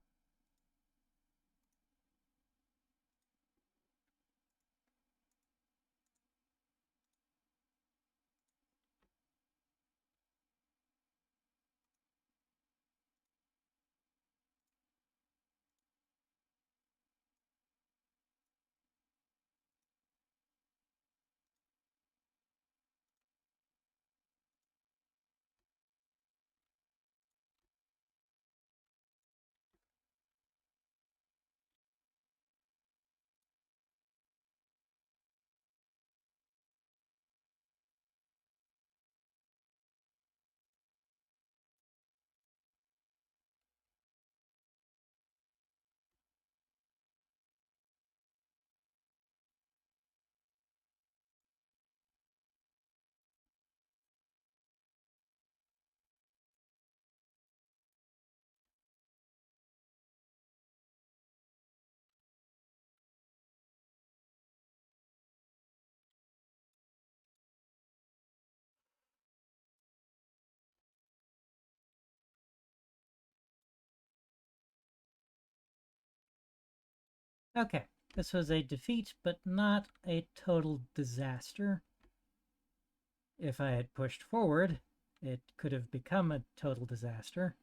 Okay, this was a defeat, but not a total disaster. If I had pushed forward, it could have become a total disaster.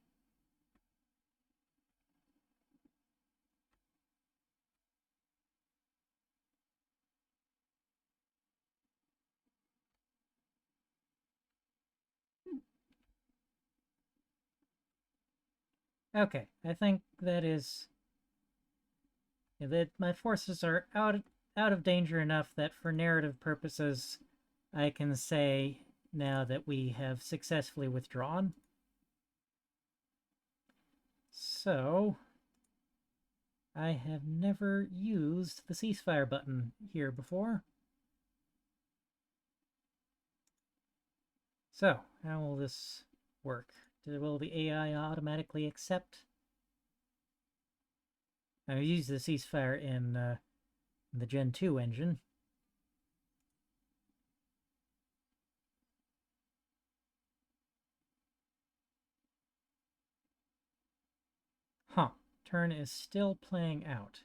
Okay, I think that is... that my forces are out of danger enough that for narrative purposes, I can say now that we have successfully withdrawn. So, I have never used the ceasefire button here before. So, how will this work? Will the AI automatically accept? I use the ceasefire in the Gen 2 engine. Huh. Turn is still playing out.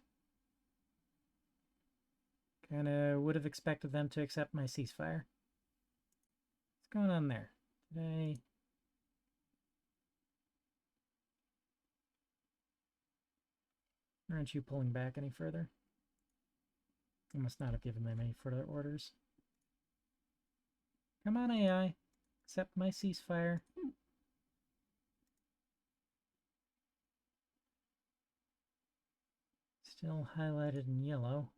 Kinda would have expected them to accept my ceasefire. What's going on there? Aren't you pulling back any further? I must not have given them any further orders. Come on, AI. Accept my ceasefire. Still highlighted in yellow.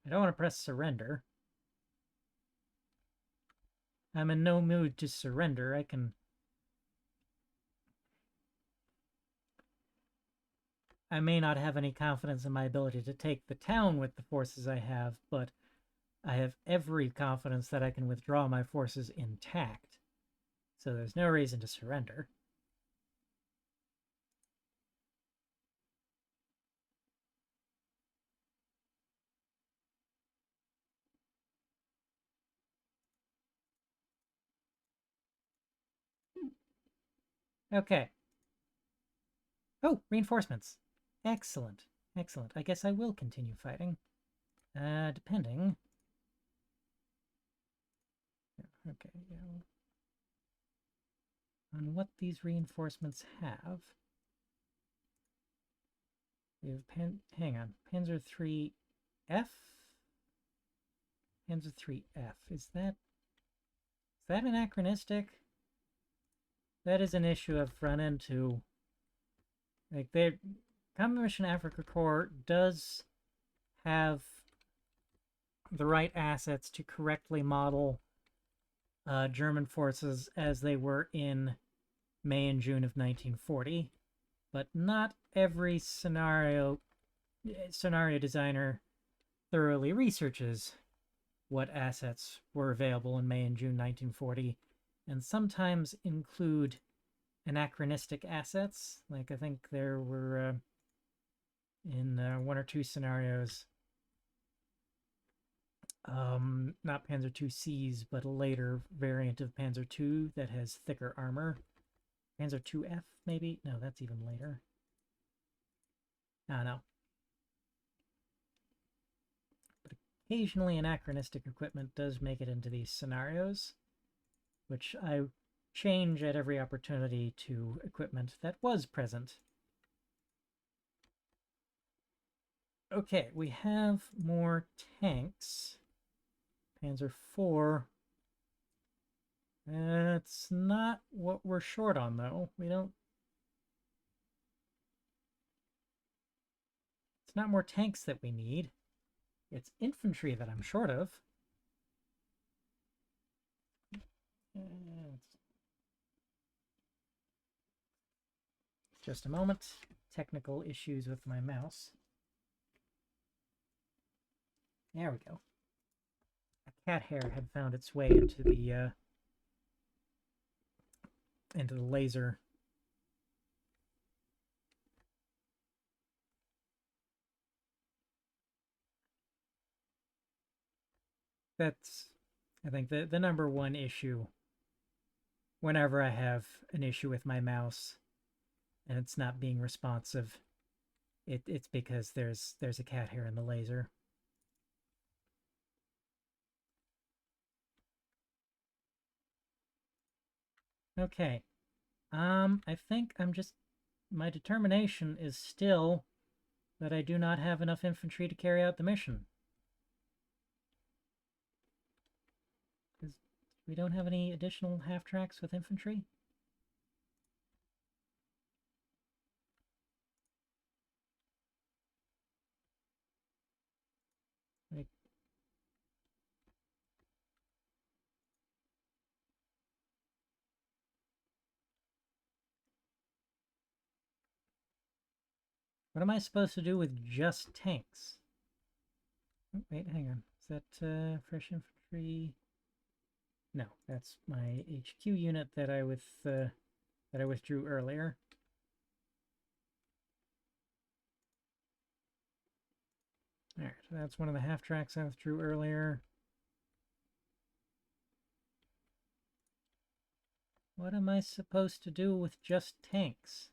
I don't want to press surrender. I'm in no mood to surrender. I may not have any confidence in my ability to take the town with the forces I have, but I have every confidence that I can withdraw my forces intact. So there's no reason to surrender. Okay. Oh, reinforcements. Excellent. Excellent. I guess I will continue fighting. Depending. Okay, yeah. On what these reinforcements have. We have hang on. Panzer 3F? Panzer 3F. Is that anachronistic? That is an issue I've run into. Like, the Combat Mission Afrika Korps does have the right assets to correctly model German forces as they were in May and June of 1940, but not every scenario designer thoroughly researches what assets were available in May and June 1940, and sometimes include anachronistic assets. Like, I think there were in one or two scenarios, not Panzer II-Cs, but a later variant of Panzer II that has thicker armor. Panzer II-F, maybe? No, that's even later. I don't know. But occasionally anachronistic equipment does make it into these scenarios, which I change at every opportunity to equipment that was present. Okay, we have more tanks. Panzer IV. That's not what we're short on, though. It's not more tanks that we need. It's infantry that I'm short of. Just a moment. Technical issues with my mouse. There we go. A cat hair had found its way into the laser. That's, I think, the number one issue whenever I have an issue with my mouse and it's not being responsive It's because there's a cat here in the laser. Okay. I think my determination is still that I do not have enough infantry to carry out the mission. Because we don't have any additional half-tracks with infantry. Like, what am I supposed to do with just tanks? Oh, wait, hang on. Is that fresh infantry? No, that's my HQ unit that I withdrew earlier. Alright, that's one of the half-tracks I withdrew earlier. What am I supposed to do with just tanks?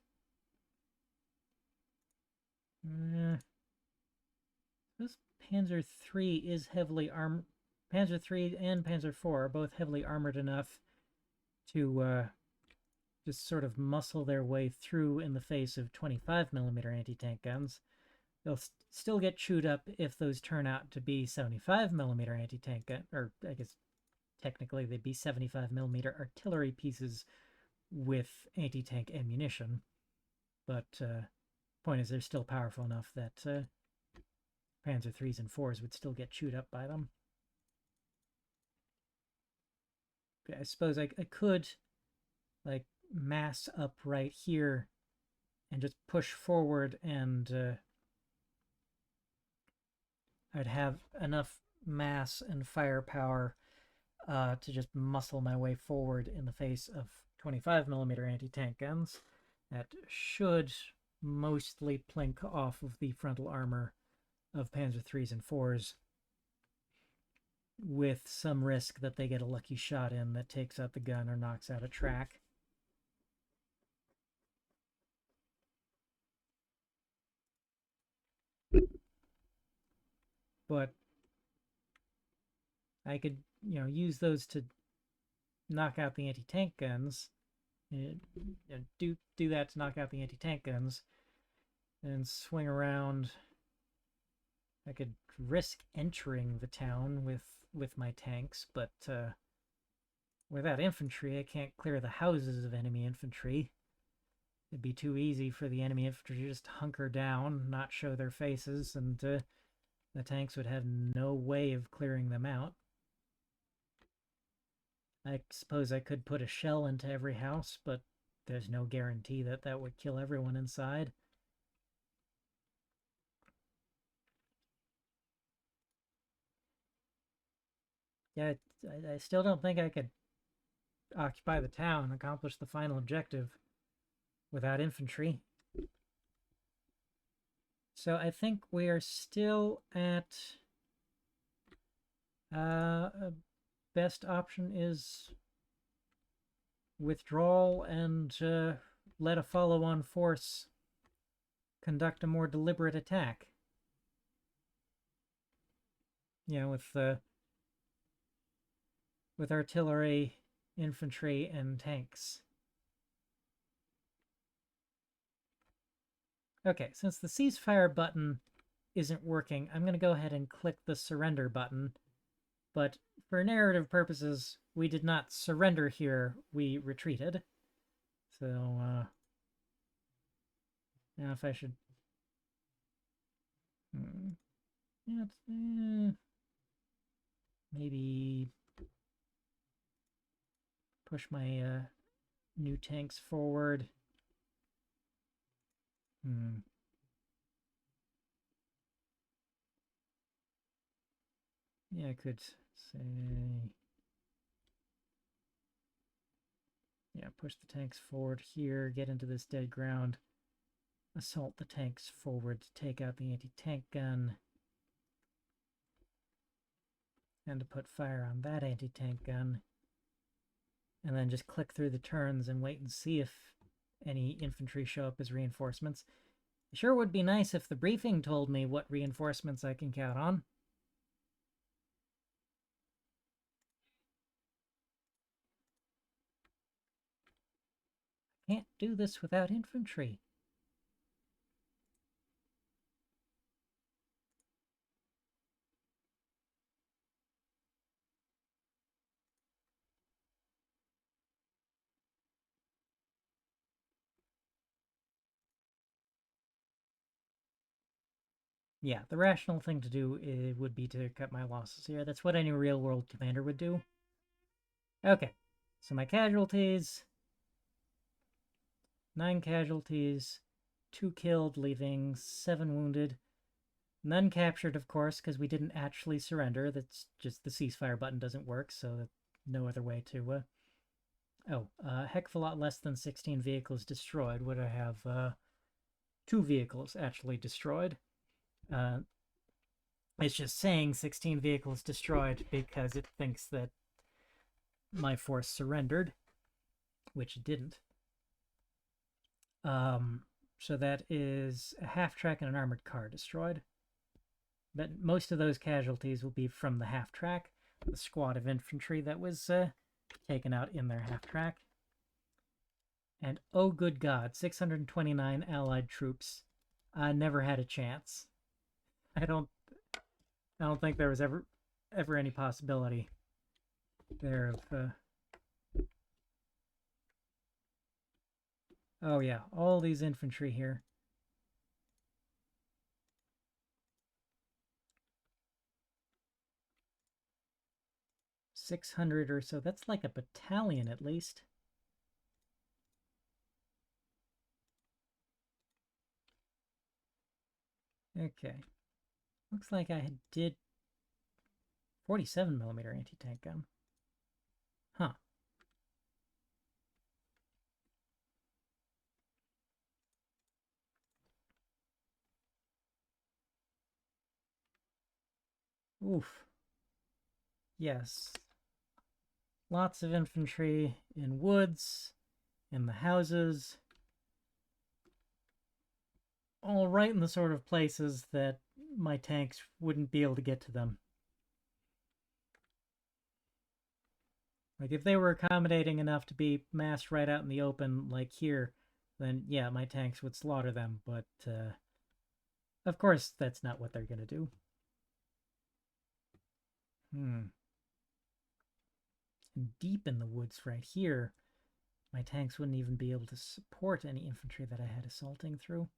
This Panzer III is heavily armed. Panzer III and Panzer IV are both heavily armored enough to just sort of muscle their way through in the face of 25mm anti-tank guns. They'll still get chewed up if those turn out to be 75mm anti-tank gun, or I guess technically they'd be 75mm artillery pieces with anti-tank ammunition. But point is, they're still powerful enough that Panzer IIIs and IVs would still get chewed up by them. I suppose I could, like, mass up right here and just push forward, and I'd have enough mass and firepower to just muscle my way forward in the face of 25mm anti-tank guns that should mostly plink off of the frontal armor of Panzer IIIs and IVs, with some risk that they get a lucky shot in that takes out the gun or knocks out a track. But I could, use those to knock out the anti-tank guns. Do that to knock out the anti-tank guns, and swing around. I could risk entering the town with my tanks, but without infantry, I can't clear the houses of enemy infantry. It'd be too easy for the enemy infantry to just hunker down, not show their faces, and the tanks would have no way of clearing them out. I suppose I could put a shell into every house, but there's no guarantee that that would kill everyone inside. Yeah, I still don't think I could occupy the town and accomplish the final objective without infantry. So I think we are still at best option is withdrawal and let a follow-on force conduct a more deliberate attack. With artillery, infantry, and tanks. Okay, since the ceasefire button isn't working, I'm going to go ahead and click the surrender button. But for narrative purposes, we did not surrender here, we retreated. So, now if I should... maybe push my new tanks forward. Yeah, I could say... Yeah, push the tanks forward here, get into this dead ground, assault the tanks forward to take out the anti-tank gun, and to put fire on that anti-tank gun, and then just click through the turns and wait and see if any infantry show up as reinforcements. It sure would be nice if the briefing told me what reinforcements I can count on. Can't do this without infantry. Yeah, the rational thing to do would be to cut my losses here. That's what any real-world commander would do. Okay, so my casualties... 9 casualties, 2 killed, leaving 7 wounded. None captured, of course, because we didn't actually surrender. That's just the ceasefire button doesn't work, so no other way to... a heck of a lot less than 16 vehicles destroyed. Would I have 2 vehicles actually destroyed? It's just saying 16 vehicles destroyed because it thinks that my force surrendered, which it didn't. So that is a half-track and an armored car destroyed. But most of those casualties will be from the half-track, the squad of infantry that was taken out in their half-track. And oh good god, 629 allied troops. I never had a chance. I don't think there was ever any possibility there of... Oh yeah, all these infantry here. $600 or so. That's like a battalion at least. Okay. Looks like I did 47mm anti-tank gun. Huh. Oof. Yes. Lots of infantry in woods, in the houses. All right in the sort of places that my tanks wouldn't be able to get to them. Like, if they were accommodating enough to be massed right out in the open, like here, then yeah, my tanks would slaughter them, but of course that's not what they're gonna do. Deep in the woods right here, my tanks wouldn't even be able to support any infantry that I had assaulting through.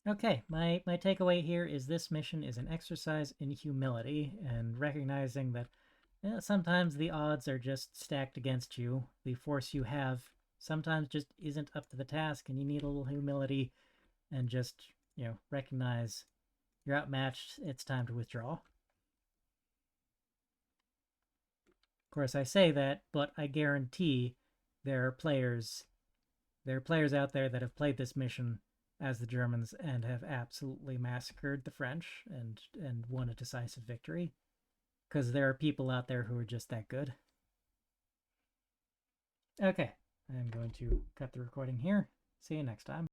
Okay, my takeaway here is this mission is an exercise in humility and recognizing that sometimes the odds are just stacked against you. The force you have sometimes just isn't up to the task, and you need a little humility and just, recognize you're outmatched. It's time to withdraw. Of course, I say that, but I guarantee there are players out there that have played this mission as the Germans and have absolutely massacred the French and won a decisive victory. Because there are people out there who are just that good. Okay, I'm going to cut the recording here. See you next time.